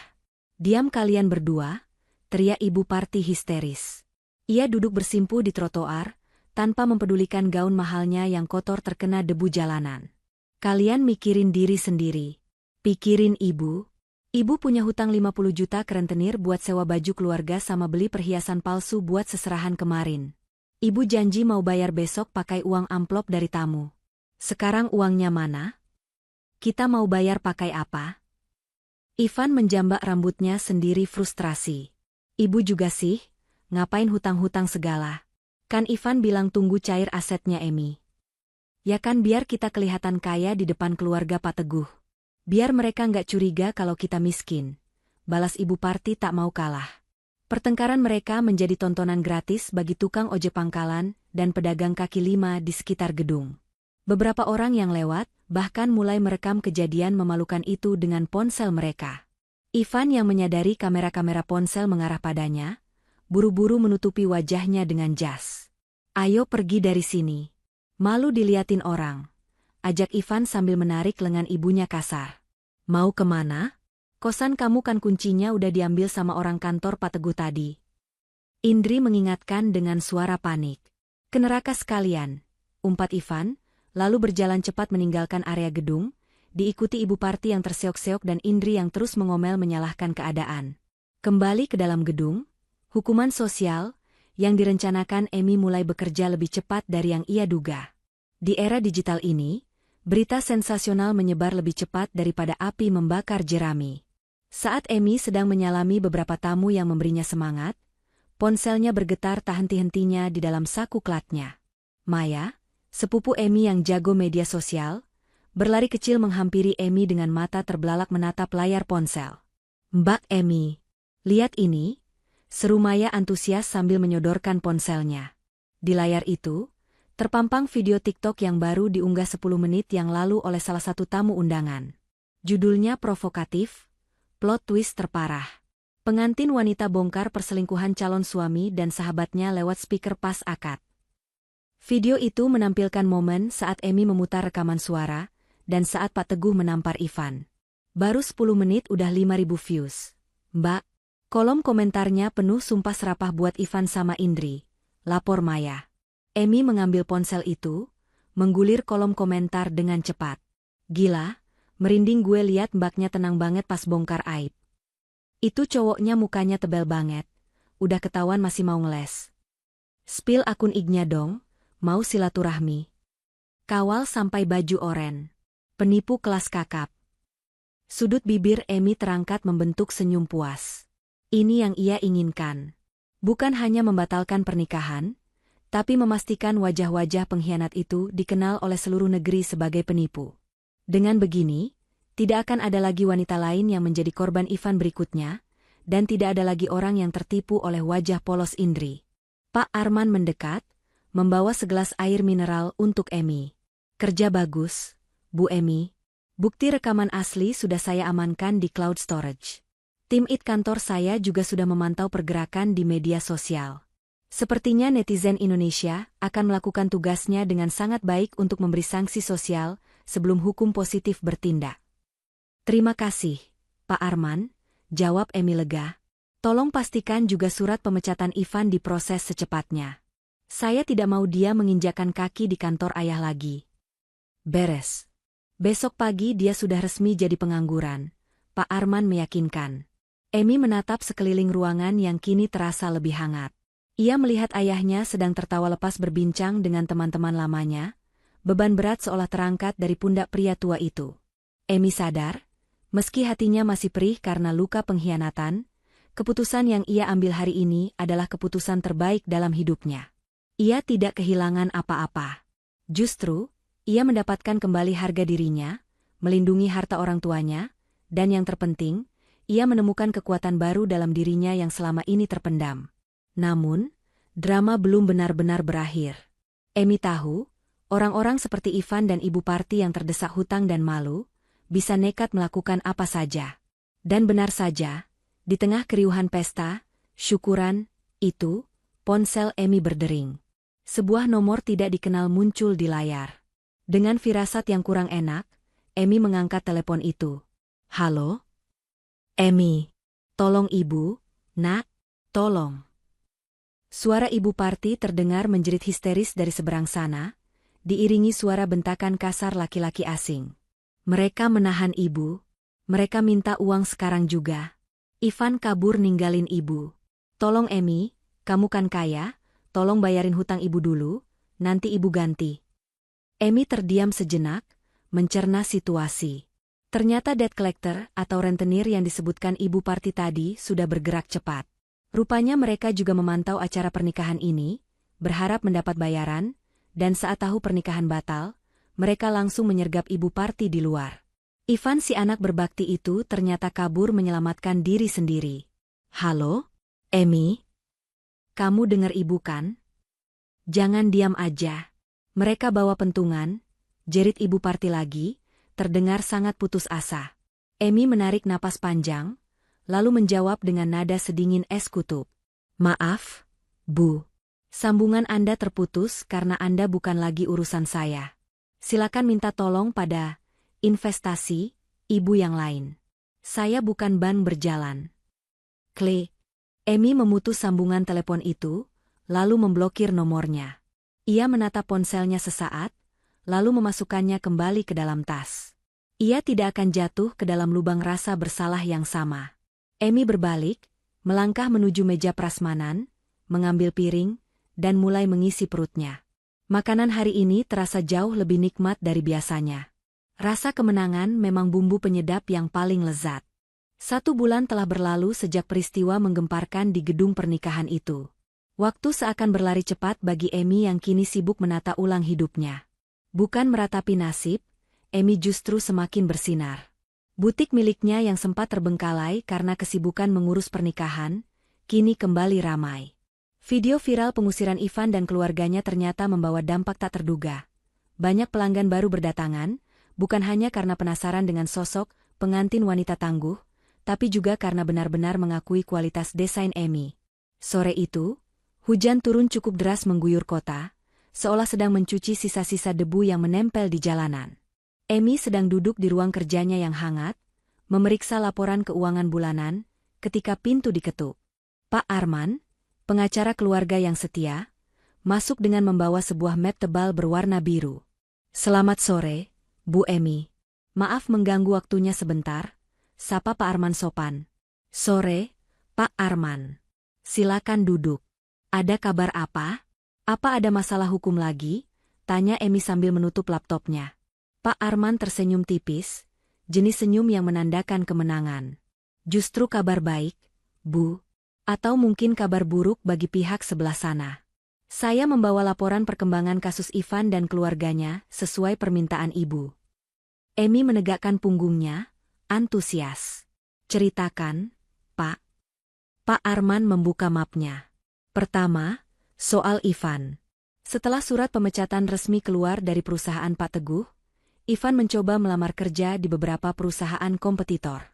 Speaker 1: Diam kalian berdua, teriak Ibu Parti histeris. Ia duduk bersimpuh di trotoar, tanpa mempedulikan gaun mahalnya yang kotor terkena debu jalanan. Kalian mikirin diri sendiri. Pikirin ibu. Ibu punya hutang 50 juta ke rentenir buat sewa baju keluarga sama beli perhiasan palsu buat seserahan kemarin. Ibu janji mau bayar besok pakai uang amplop dari tamu. Sekarang uangnya mana? Kita mau bayar pakai apa? Ivan menjambak rambutnya sendiri frustrasi. Ibu juga sih, ngapain hutang-hutang segala? Kan Ivan bilang tunggu cair asetnya Amy. Ya kan biar kita kelihatan kaya di depan keluarga Pak Teguh. Biar mereka nggak curiga kalau kita miskin. Balas Ibu Parti tak mau kalah. Pertengkaran mereka menjadi tontonan gratis bagi tukang ojek pangkalan dan pedagang kaki lima di sekitar gedung. Beberapa orang yang lewat bahkan mulai merekam kejadian memalukan itu dengan ponsel mereka. Ivan yang menyadari kamera-kamera ponsel mengarah padanya, buru-buru menutupi wajahnya dengan jas. Ayo pergi dari sini. Malu diliatin orang. Ajak Ivan sambil menarik lengan ibunya kasar. Mau kemana? Kosan kamu kan kuncinya udah diambil sama orang kantor Pak Teguh tadi. Indri mengingatkan dengan suara panik. Ke neraka sekalian, umpat Ivan, lalu berjalan cepat meninggalkan area gedung, diikuti Ibu Parti yang terseok-seok dan Indri yang terus mengomel menyalahkan keadaan. Kembali ke dalam gedung, hukuman sosial yang direncanakan Amy mulai bekerja lebih cepat dari yang ia duga. Di era digital ini, berita sensasional menyebar lebih cepat daripada api membakar jerami. Saat Amy sedang menyalami beberapa tamu yang memberinya semangat, ponselnya bergetar tak henti-hentinya di dalam saku klatnya. Maya, sepupu Amy yang jago media sosial, berlari kecil menghampiri Amy dengan mata terbelalak menatap layar ponsel. Mbak Amy, lihat ini. Seru Maya antusias sambil menyodorkan ponselnya. Di layar itu, terpampang video TikTok yang baru diunggah 10 menit yang lalu oleh salah satu tamu undangan. Judulnya provokatif, plot twist terparah. Pengantin wanita bongkar perselingkuhan calon suami dan sahabatnya lewat speaker pas akad. Video itu menampilkan momen saat Emi memutar rekaman suara, dan saat Pak Teguh menampar Ivan. Baru 10 menit udah 5.000 views. Mbak, kolom komentarnya penuh sumpah serapah buat Ivan sama Indri, lapor Maya. Emi mengambil ponsel itu, menggulir kolom komentar dengan cepat. Gila, merinding gue liat mbaknya tenang banget pas bongkar aib. Itu cowoknya mukanya tebel banget, udah ketahuan masih mau ngeles. Spill akun IG-nya dong, mau silaturahmi. Kawal sampai baju oren. Penipu kelas kakap. Sudut bibir Emi terangkat membentuk senyum puas. Ini yang ia inginkan. Bukan hanya membatalkan pernikahan, tapi memastikan wajah-wajah pengkhianat itu dikenal oleh seluruh negeri sebagai penipu. Dengan begini, tidak akan ada lagi wanita lain yang menjadi korban Ivan berikutnya, dan tidak ada lagi orang yang tertipu oleh wajah polos Indri. Pak Arman mendekat, membawa segelas air mineral untuk Emi. Kerja bagus, Bu Emi. Bukti rekaman asli sudah saya amankan di cloud storage. Tim IT kantor saya juga sudah memantau pergerakan di media sosial. Sepertinya netizen Indonesia akan melakukan tugasnya dengan sangat baik untuk memberi sanksi sosial sebelum hukum positif bertindak. Terima kasih, Pak Arman, jawab Emi lega. Tolong pastikan juga surat pemecatan Ivan diproses secepatnya. Saya tidak mau dia menginjakan kaki di kantor ayah lagi. Beres. Besok pagi dia sudah resmi jadi pengangguran, Pak Arman meyakinkan. Emi menatap sekeliling ruangan yang kini terasa lebih hangat. Ia melihat ayahnya sedang tertawa lepas berbincang dengan teman-teman lamanya, beban berat seolah terangkat dari pundak pria tua itu. Emi sadar, meski hatinya masih perih karena luka pengkhianatan, keputusan yang ia ambil hari ini adalah keputusan terbaik dalam hidupnya. Ia tidak kehilangan apa-apa. Justru, ia mendapatkan kembali harga dirinya, melindungi harta orang tuanya, dan yang terpenting, ia menemukan kekuatan baru dalam dirinya yang selama ini terpendam. Namun, drama belum benar-benar berakhir. Emi tahu, orang-orang seperti Ivan dan Ibu Parti yang terdesak hutang dan malu, bisa nekat melakukan apa saja. Dan benar saja, di tengah keriuhan pesta, syukuran, itu, ponsel Emi berdering. Sebuah nomor tidak dikenal muncul di layar. Dengan firasat yang kurang enak, Emi mengangkat telepon itu. Halo? Emi. Tolong ibu, nak, tolong. Suara Ibu Parti terdengar menjerit histeris dari seberang sana, diiringi suara bentakan kasar laki-laki asing. Mereka menahan ibu. Mereka minta uang sekarang juga. Ivan kabur ninggalin ibu. Tolong Emi, kamu kan kaya, tolong bayarin hutang ibu dulu, nanti ibu ganti. Emi terdiam sejenak, mencerna situasi. Ternyata debt collector atau rentenir yang disebutkan Ibu Parti tadi sudah bergerak cepat. Rupanya mereka juga memantau acara pernikahan ini, berharap mendapat bayaran, dan saat tahu pernikahan batal, mereka langsung menyergap Ibu Parti di luar. Ivan si anak berbakti itu ternyata kabur menyelamatkan diri sendiri. Halo? Emi? Kamu dengar ibu kan? Jangan diam aja. Mereka bawa pentungan, jerit Ibu Parti lagi, terdengar sangat putus asa. Emi menarik napas panjang, lalu menjawab dengan nada sedingin es kutub. Maaf, Bu. Sambungan Anda terputus karena Anda bukan lagi urusan saya. Silakan minta tolong pada investasi ibu yang lain. Saya bukan ban berjalan. Klik. Emi memutus sambungan telepon itu, lalu memblokir nomornya. Ia menatap ponselnya sesaat, lalu memasukkannya kembali ke dalam tas. Ia tidak akan jatuh ke dalam lubang rasa bersalah yang sama. Emi berbalik, melangkah menuju meja prasmanan, mengambil piring, dan mulai mengisi perutnya. Makanan hari ini terasa jauh lebih nikmat dari biasanya. Rasa kemenangan memang bumbu penyedap yang paling lezat. 1 bulan telah berlalu sejak peristiwa menggemparkan di gedung pernikahan itu. Waktu seakan berlari cepat bagi Emi yang kini sibuk menata ulang hidupnya. Bukan meratapi nasib, Emi justru semakin bersinar. Butik miliknya yang sempat terbengkalai karena kesibukan mengurus pernikahan, kini kembali ramai. Video viral pengusiran Ivan dan keluarganya ternyata membawa dampak tak terduga. Banyak pelanggan baru berdatangan, bukan hanya karena penasaran dengan sosok pengantin wanita tangguh, tapi juga karena benar-benar mengakui kualitas desain Amy. Sore itu, hujan turun cukup deras mengguyur kota, seolah sedang mencuci sisa-sisa debu yang menempel di jalanan. Amy sedang duduk di ruang kerjanya yang hangat, memeriksa laporan keuangan bulanan, ketika pintu diketuk. Pak Arman, pengacara keluarga yang setia, masuk dengan membawa sebuah map tebal berwarna biru. "Selamat sore, Bu Amy. Maaf mengganggu waktunya sebentar," sapa Pak Arman sopan. "Sore, Pak Arman. Silakan duduk. Ada kabar apa? Apa ada masalah hukum lagi?" tanya Amy sambil menutup laptopnya. Pak Arman tersenyum tipis, jenis senyum yang menandakan kemenangan. "Justru kabar baik, Bu. Atau mungkin kabar buruk bagi pihak sebelah sana. Saya membawa laporan perkembangan kasus Ivan dan keluarganya sesuai permintaan Ibu." Amy menegakkan punggungnya, antusias. "Ceritakan, Pak." Pak Arman membuka mapnya. Pertama, soal Ivan. Setelah surat pemecatan resmi keluar dari perusahaan Pak Teguh, Ivan mencoba melamar kerja di beberapa perusahaan kompetitor.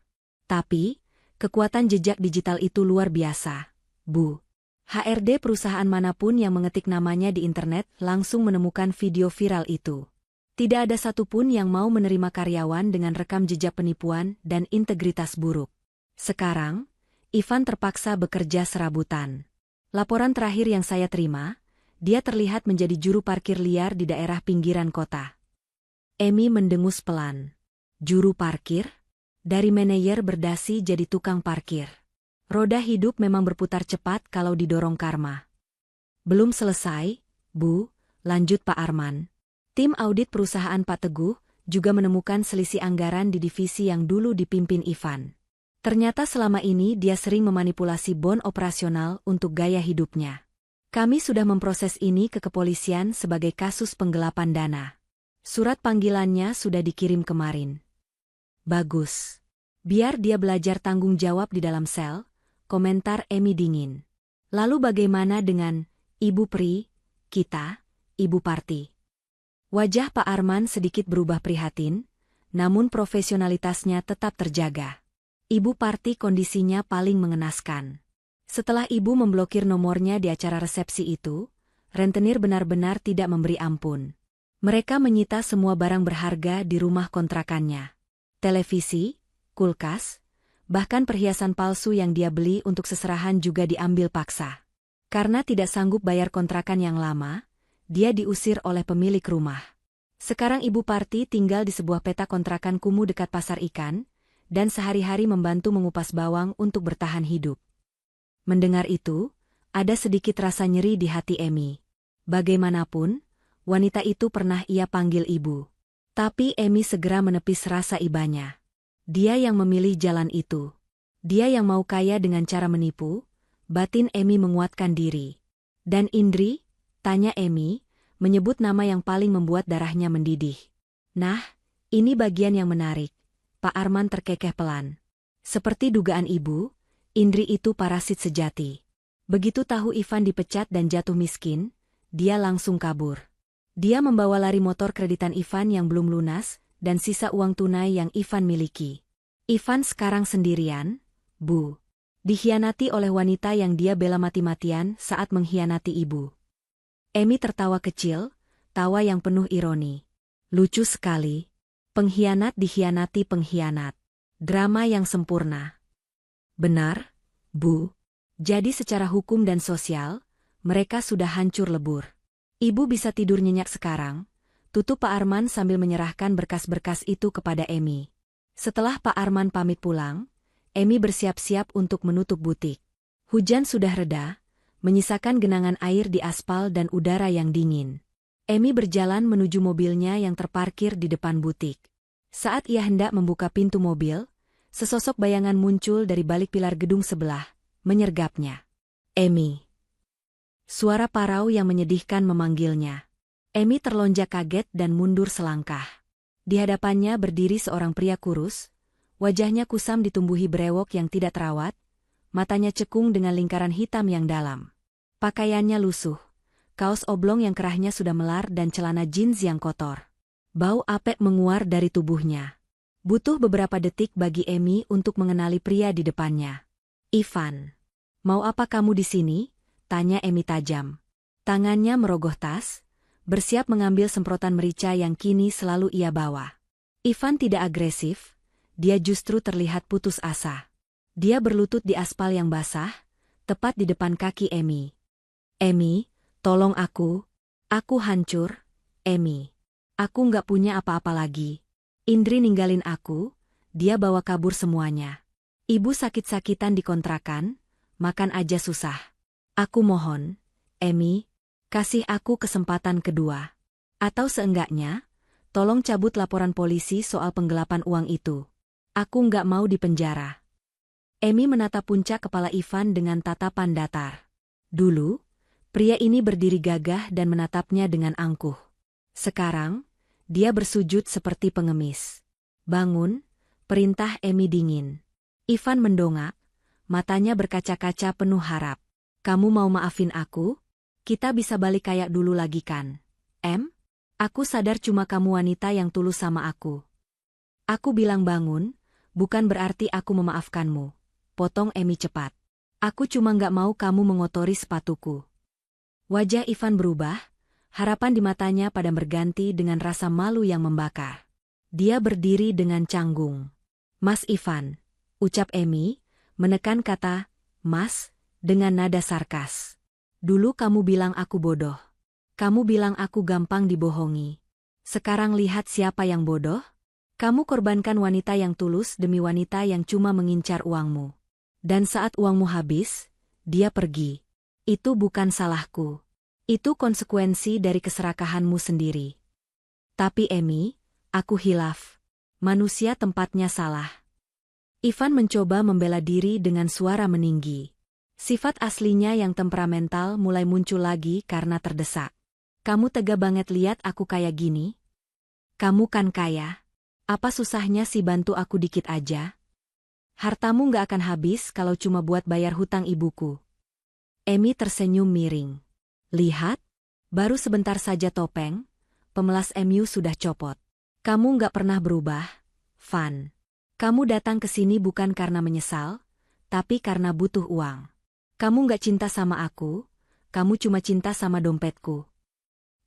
Speaker 1: Tapi, kekuatan jejak digital itu luar biasa, Bu. HRD perusahaan manapun yang mengetik namanya di internet langsung menemukan video viral itu. Tidak ada satupun yang mau menerima karyawan dengan rekam jejak penipuan dan integritas buruk. Sekarang, Ivan terpaksa bekerja serabutan. Laporan terakhir yang saya terima, dia terlihat menjadi juru parkir liar di daerah pinggiran kota. Amy mendengus pelan. Juru parkir? Dari manajer berdasi jadi tukang parkir. Roda hidup memang berputar cepat kalau didorong karma. "Belum selesai, Bu," lanjut Pak Arman. "Tim audit perusahaan Pak Teguh juga menemukan selisih anggaran di divisi yang dulu dipimpin Ivan. Ternyata selama ini dia sering memanipulasi bon operasional untuk gaya hidupnya. Kami sudah memproses ini ke kepolisian sebagai kasus penggelapan dana. Surat panggilannya sudah dikirim kemarin." "Bagus. Biar dia belajar tanggung jawab di dalam sel," komentar Amy dingin. "Lalu bagaimana dengan Ibu Pri, kita, Ibu Parti?" Wajah Pak Arman sedikit berubah prihatin, namun profesionalitasnya tetap terjaga. "Ibu Parti kondisinya paling mengenaskan. Setelah Ibu memblokir nomornya di acara resepsi itu, rentenir benar-benar tidak memberi ampun. Mereka menyita semua barang berharga di rumah kontrakannya. Televisi, kulkas, bahkan perhiasan palsu yang dia beli untuk seserahan juga diambil paksa. Karena tidak sanggup bayar kontrakan yang lama, dia diusir oleh pemilik rumah. Sekarang Ibu Parti tinggal di sebuah petak kontrakan kumuh dekat pasar ikan, dan sehari-hari membantu mengupas bawang untuk bertahan hidup." Mendengar itu, ada sedikit rasa nyeri di hati Amy. Bagaimanapun, wanita itu pernah ia panggil ibu. Tapi Amy segera menepis rasa ibanya. Dia yang memilih jalan itu. Dia yang mau kaya dengan cara menipu. Batin Amy menguatkan diri. "Dan Indri?" tanya Amy, menyebut nama yang paling membuat darahnya mendidih. "Nah, ini bagian yang menarik." Pak Arman terkekeh pelan. Seperti dugaan ibu, Indri itu parasit sejati. Begitu tahu Ivan dipecat dan jatuh miskin, dia langsung kabur. Dia membawa lari motor kreditan Ivan yang belum lunas, dan sisa uang tunai yang Ivan miliki. Ivan sekarang sendirian, Bu. Dikhianati oleh wanita yang dia bela mati-matian saat mengkhianati ibu. Amy tertawa kecil, tawa yang penuh ironi. "Lucu sekali. Pengkhianat dikhianati pengkhianat. Drama yang sempurna." "Benar, Bu. Jadi secara hukum dan sosial, mereka sudah hancur lebur. Ibu bisa tidur nyenyak sekarang," tutup Pak Arman sambil menyerahkan berkas-berkas itu kepada Amy. Setelah Pak Arman pamit pulang, Amy bersiap-siap untuk menutup butik. Hujan sudah reda, menyisakan genangan air di aspal dan udara yang dingin. Amy berjalan menuju mobilnya yang terparkir di depan butik. Saat ia hendak membuka pintu mobil, sesosok bayangan muncul dari balik pilar gedung sebelah, menyergapnya. "Amy." Suara parau yang menyedihkan memanggilnya. Amy terlonjak kaget dan mundur selangkah. Di hadapannya berdiri seorang pria kurus, wajahnya kusam ditumbuhi brewok yang tidak terawat, matanya cekung dengan lingkaran hitam yang dalam. Pakaiannya lusuh, kaos oblong yang kerahnya sudah melar dan celana jeans yang kotor. Bau apek menguar dari tubuhnya. Butuh beberapa detik bagi Amy untuk mengenali pria di depannya. Ivan. Mau apa kamu di sini? Tanya Amy tajam. Tangannya merogoh tas, bersiap mengambil semprotan merica yang kini selalu ia bawa. Ivan tidak agresif, dia justru terlihat putus asa. Dia berlutut di aspal yang basah, tepat di depan kaki Amy. Amy, tolong aku. Aku hancur, Amy. Aku nggak punya apa-apa lagi. Indri ninggalin aku, dia bawa kabur semuanya. Ibu sakit-sakitan di kontrakan, makan aja susah. Aku mohon, Amy, kasih aku kesempatan kedua. Atau seenggaknya, tolong cabut laporan polisi soal penggelapan uang itu. Aku nggak mau dipenjara. Amy menatap puncak kepala Ivan dengan tatapan datar. Dulu, pria ini berdiri gagah dan menatapnya dengan angkuh. Sekarang, dia bersujud seperti pengemis. Bangun, perintah Amy dingin. Ivan mendongak, matanya berkaca-kaca penuh harap. Kamu mau maafin aku? Kita bisa balik kayak dulu lagi kan? Aku sadar cuma kamu wanita yang tulus sama aku. Aku bilang bangun, bukan berarti aku memaafkanmu. Potong Amy cepat. Aku cuma nggak mau kamu mengotori sepatuku. Wajah Ivan berubah, harapan di matanya padam berganti dengan rasa malu yang membakar. Dia berdiri dengan canggung. Mas Ivan, ucap Amy, menekan kata, Mas, dengan nada sarkas. Dulu kamu bilang aku bodoh. Kamu bilang aku gampang dibohongi. Sekarang lihat siapa yang bodoh? Kamu korbankan wanita yang tulus demi wanita yang cuma mengincar uangmu. Dan saat uangmu habis, dia pergi. Itu bukan salahku. Itu konsekuensi dari keserakahanmu sendiri. Tapi Amy, aku hilaf. Manusia tempatnya salah. Ivan mencoba membela diri dengan suara meninggi. Sifat aslinya yang temperamental mulai muncul lagi karena terdesak. Kamu tega banget lihat aku kayak gini? Kamu kan kaya. Apa susahnya sih bantu aku dikit aja? Hartamu nggak akan habis kalau cuma buat bayar hutang ibuku. Amy tersenyum miring. Lihat, baru sebentar saja topeng, pemelas MU sudah copot. Kamu nggak pernah berubah, Van. Kamu datang ke sini bukan karena menyesal, tapi karena butuh uang. Kamu nggak cinta sama aku, kamu cuma cinta sama dompetku.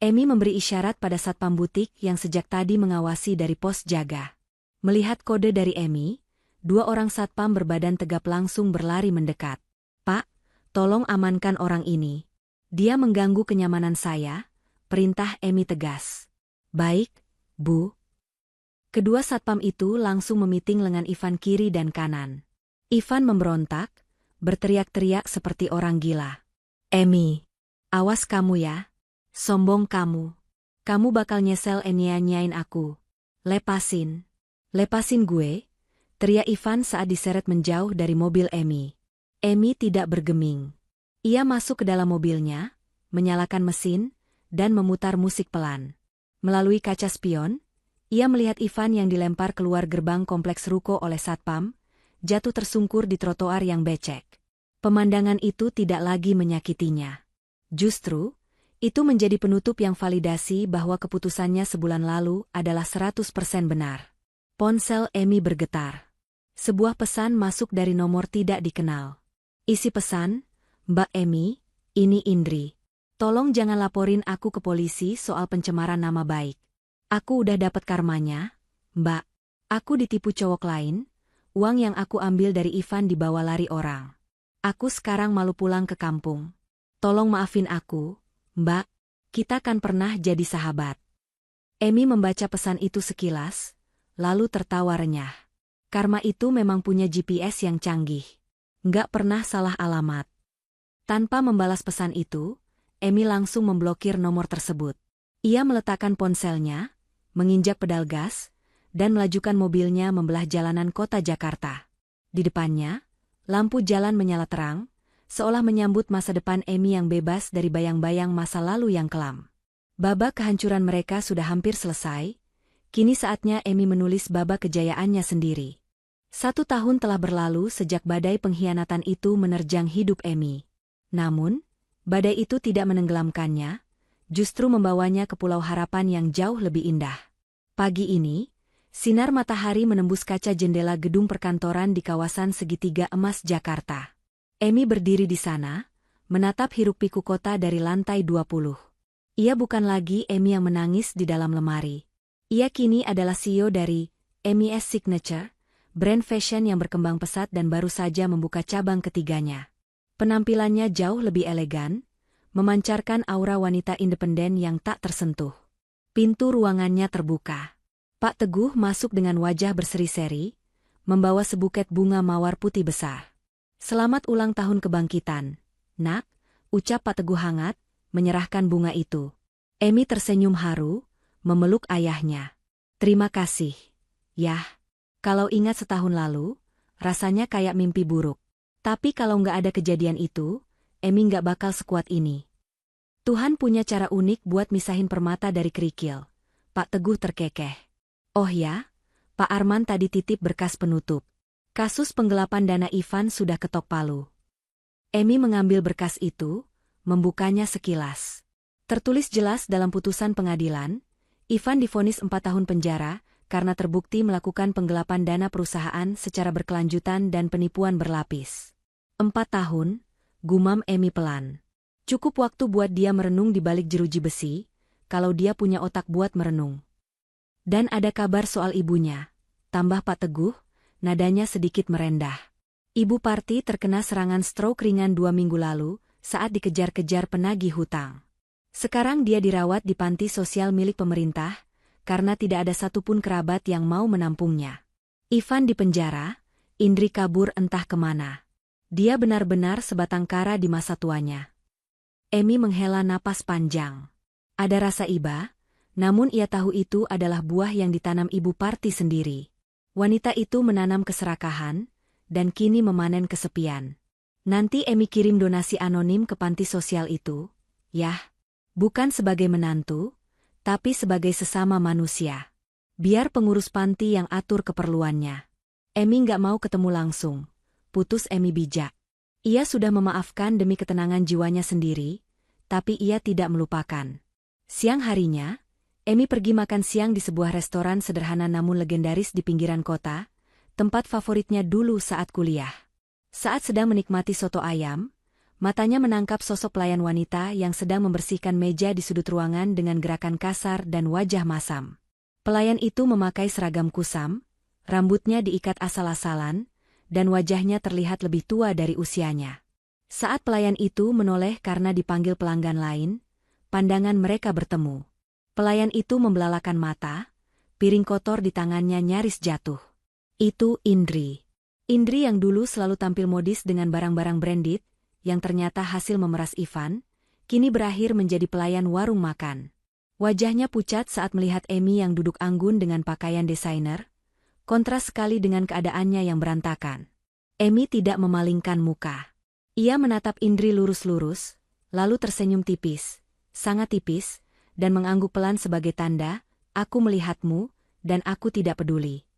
Speaker 1: Amy memberi isyarat pada satpam butik yang sejak tadi mengawasi dari pos jaga. Melihat kode dari Amy, dua orang satpam berbadan tegap langsung berlari mendekat. Pak, tolong amankan orang ini. Dia mengganggu kenyamanan saya, perintah Amy tegas. Baik, Bu. Kedua satpam itu langsung memiting lengan Ivan kiri dan kanan. Ivan memberontak, berteriak-teriak seperti orang gila. Amy, awas kamu ya. Sombong kamu. Kamu bakal nyesel nyanyain aku. Lepasin. Lepasin gue. Teriak Ivan saat diseret menjauh dari mobil Amy. Amy tidak bergeming. Ia masuk ke dalam mobilnya, menyalakan mesin, dan memutar musik pelan. Melalui kaca spion, ia melihat Ivan yang dilempar keluar gerbang kompleks ruko oleh satpam, jatuh tersungkur di trotoar yang becek. Pemandangan itu tidak lagi menyakitinya. Justru, itu menjadi penutup yang validasi bahwa keputusannya sebulan lalu adalah 100% benar. Ponsel Amy bergetar. Sebuah pesan masuk dari nomor tidak dikenal. Isi pesan, Mbak Amy, ini Indri. Tolong jangan laporin aku ke polisi soal pencemaran nama baik. Aku udah dapat karmanya, Mbak. Aku ditipu cowok lain, uang yang aku ambil dari Ivan dibawa lari orang. Aku sekarang malu pulang ke kampung. Tolong maafin aku, Mbak. Kita kan pernah jadi sahabat. Amy membaca pesan itu sekilas, lalu tertawa renyah. Karma itu memang punya GPS yang canggih. Nggak pernah salah alamat. Tanpa membalas pesan itu, Amy langsung memblokir nomor tersebut. Ia meletakkan ponselnya, menginjak pedal gas, dan melajukan mobilnya membelah jalanan kota Jakarta. Di depannya, lampu jalan menyala terang, seolah menyambut masa depan Amy yang bebas dari bayang-bayang masa lalu yang kelam. Babak kehancuran mereka sudah hampir selesai, kini saatnya Amy menulis babak kejayaannya sendiri. 1 tahun telah berlalu sejak badai pengkhianatan itu menerjang hidup Amy. Namun, badai itu tidak menenggelamkannya, justru membawanya ke pulau harapan yang jauh lebih indah. Pagi ini, Sinar matahari menembus kaca jendela gedung perkantoran di kawasan Segitiga Emas Jakarta. Emi berdiri di sana, menatap hiruk-pikuk kota dari lantai 20. Ia bukan lagi Emi yang menangis di dalam lemari. Ia kini adalah CEO dari MES Signature, brand fashion yang berkembang pesat dan baru saja membuka cabang ketiganya. Penampilannya jauh lebih elegan, memancarkan aura wanita independen yang tak tersentuh. Pintu ruangannya terbuka. Pak Teguh masuk dengan wajah berseri-seri, membawa sebuket bunga mawar putih besar. "Selamat ulang tahun kebangkitan, Nak," ucap Pak Teguh hangat, menyerahkan bunga itu. Emi tersenyum haru, memeluk ayahnya. "Terima kasih, Yah. Kalau ingat setahun lalu, rasanya kayak mimpi buruk. Tapi kalau nggak ada kejadian itu, Emi nggak bakal sekuat ini." "Tuhan punya cara unik buat misahin permata dari kerikil," Pak Teguh terkekeh. "Oh ya, Pak Arman tadi titip berkas penutup. Kasus penggelapan dana Ivan sudah ketok palu." Emi mengambil berkas itu, membukanya sekilas. Tertulis jelas dalam putusan pengadilan, Ivan divonis 4 tahun penjara karena terbukti melakukan penggelapan dana perusahaan secara berkelanjutan dan penipuan berlapis. 4 tahun, gumam Emi pelan. Cukup waktu buat dia merenung di balik jeruji besi, kalau dia punya otak buat merenung. "Dan ada kabar soal ibunya," tambah Pak Teguh, nadanya sedikit merendah. "Ibu Parti terkena serangan stroke ringan 2 minggu lalu saat dikejar-kejar penagih hutang. Sekarang dia dirawat di panti sosial milik pemerintah, karena tidak ada satupun kerabat yang mau menampungnya. Ivan di penjara, Indri kabur entah kemana. Dia benar-benar sebatang kara di masa tuanya." Emi menghela napas panjang. Ada rasa iba, namun ia tahu itu adalah buah yang ditanam ibu Parti sendiri. Wanita itu menanam keserakahan, dan kini memanen kesepian. "Nanti Emi kirim donasi anonim ke panti sosial itu, Yah. Bukan sebagai menantu, tapi sebagai sesama manusia. Biar pengurus panti yang atur keperluannya." Emi nggak mau ketemu langsung, putus Emi bijak. Ia sudah memaafkan demi ketenangan jiwanya sendiri, tapi ia tidak melupakan. Siang harinya, Emi pergi makan siang di sebuah restoran sederhana namun legendaris di pinggiran kota, tempat favoritnya dulu saat kuliah. Saat sedang menikmati soto ayam, matanya menangkap sosok pelayan wanita yang sedang membersihkan meja di sudut ruangan dengan gerakan kasar dan wajah masam. Pelayan itu memakai seragam kusam, rambutnya diikat asal-asalan, dan wajahnya terlihat lebih tua dari usianya. Saat pelayan itu menoleh karena dipanggil pelanggan lain, pandangan mereka bertemu. Pelayan itu membelalakan mata, piring kotor di tangannya nyaris jatuh. Itu Indri. Indri yang dulu selalu tampil modis dengan barang-barang branded, yang ternyata hasil memeras Ivan, kini berakhir menjadi pelayan warung makan. Wajahnya pucat saat melihat Emi yang duduk anggun dengan pakaian desainer, kontras sekali dengan keadaannya yang berantakan. Emi tidak memalingkan muka. Ia menatap Indri lurus-lurus, lalu tersenyum tipis, sangat tipis, dan mengangguk pelan sebagai tanda, "Aku melihatmu, dan aku tidak peduli."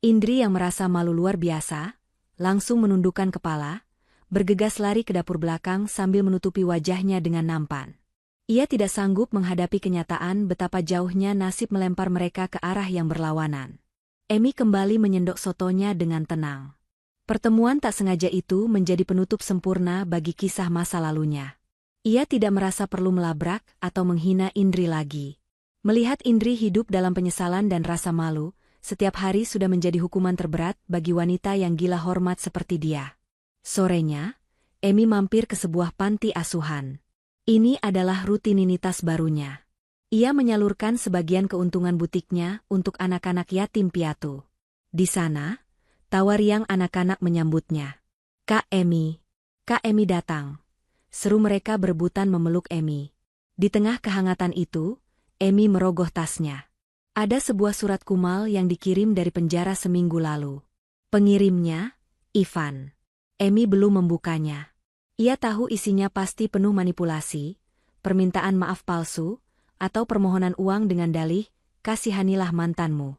Speaker 1: Indri yang merasa malu luar biasa, langsung menundukkan kepala, bergegas lari ke dapur belakang sambil menutupi wajahnya dengan nampan. Ia tidak sanggup menghadapi kenyataan betapa jauhnya nasib melempar mereka ke arah yang berlawanan. Emi kembali menyendok sotonya dengan tenang. Pertemuan tak sengaja itu menjadi penutup sempurna bagi kisah masa lalunya. Ia tidak merasa perlu melabrak atau menghina Indri lagi. Melihat Indri hidup dalam penyesalan dan rasa malu, setiap hari sudah menjadi hukuman terberat bagi wanita yang gila hormat seperti dia. Sorenya, Emi mampir ke sebuah panti asuhan. Ini adalah rutinitas barunya. Ia menyalurkan sebagian keuntungan butiknya untuk anak-anak yatim piatu. Di sana, tawa riang anak-anak menyambutnya. Kak Emi datang." Seru mereka berebutan memeluk Emi. Di tengah kehangatan itu, Emi merogoh tasnya. Ada sebuah surat kumal yang dikirim dari penjara seminggu lalu. Pengirimnya, Ivan. Emi belum membukanya. Ia tahu isinya pasti penuh manipulasi, permintaan maaf palsu, atau permohonan uang dengan dalih, "Kasihanilah mantanmu."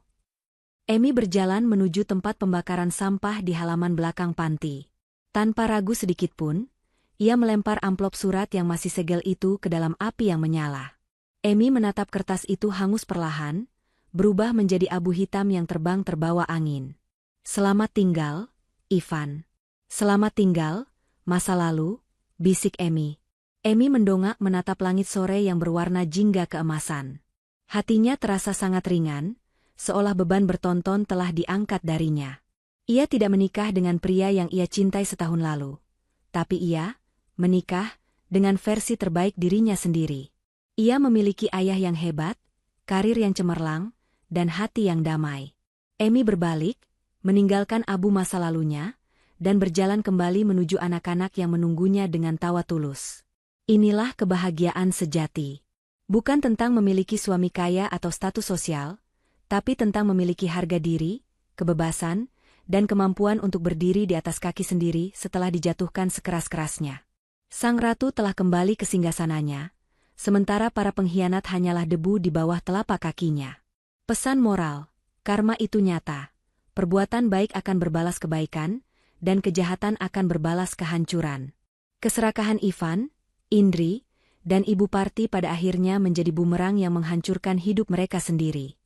Speaker 1: Emi berjalan menuju tempat pembakaran sampah di halaman belakang panti. Tanpa ragu sedikitpun, ia melempar amplop surat yang masih segel itu ke dalam api yang menyala. Emi menatap kertas itu hangus perlahan, berubah menjadi abu hitam yang terbang terbawa angin. Selamat tinggal, Ivan. Selamat tinggal, masa lalu, bisik Emi. Emi mendongak menatap langit sore yang berwarna jingga keemasan. Hatinya terasa sangat ringan, seolah beban bertonton telah diangkat darinya. Ia tidak menikah dengan pria yang ia cintai setahun lalu. Tapi ia menikah dengan versi terbaik dirinya sendiri. Ia memiliki ayah yang hebat, karir yang cemerlang, dan hati yang damai. Emi berbalik, meninggalkan abu masa lalunya, dan berjalan kembali menuju anak-anak yang menunggunya dengan tawa tulus. Inilah kebahagiaan sejati. Bukan tentang memiliki suami kaya atau status sosial, tapi tentang memiliki harga diri, kebebasan, dan kemampuan untuk berdiri di atas kaki sendiri setelah dijatuhkan sekeras-kerasnya. Sang ratu telah kembali ke singgasananya, sementara para pengkhianat hanyalah debu di bawah telapak kakinya. Pesan moral, karma itu nyata. Perbuatan baik akan berbalas kebaikan, dan kejahatan akan berbalas kehancuran. Keserakahan Ivan, Indri, dan Ibu Parti pada akhirnya menjadi bumerang yang menghancurkan hidup mereka sendiri.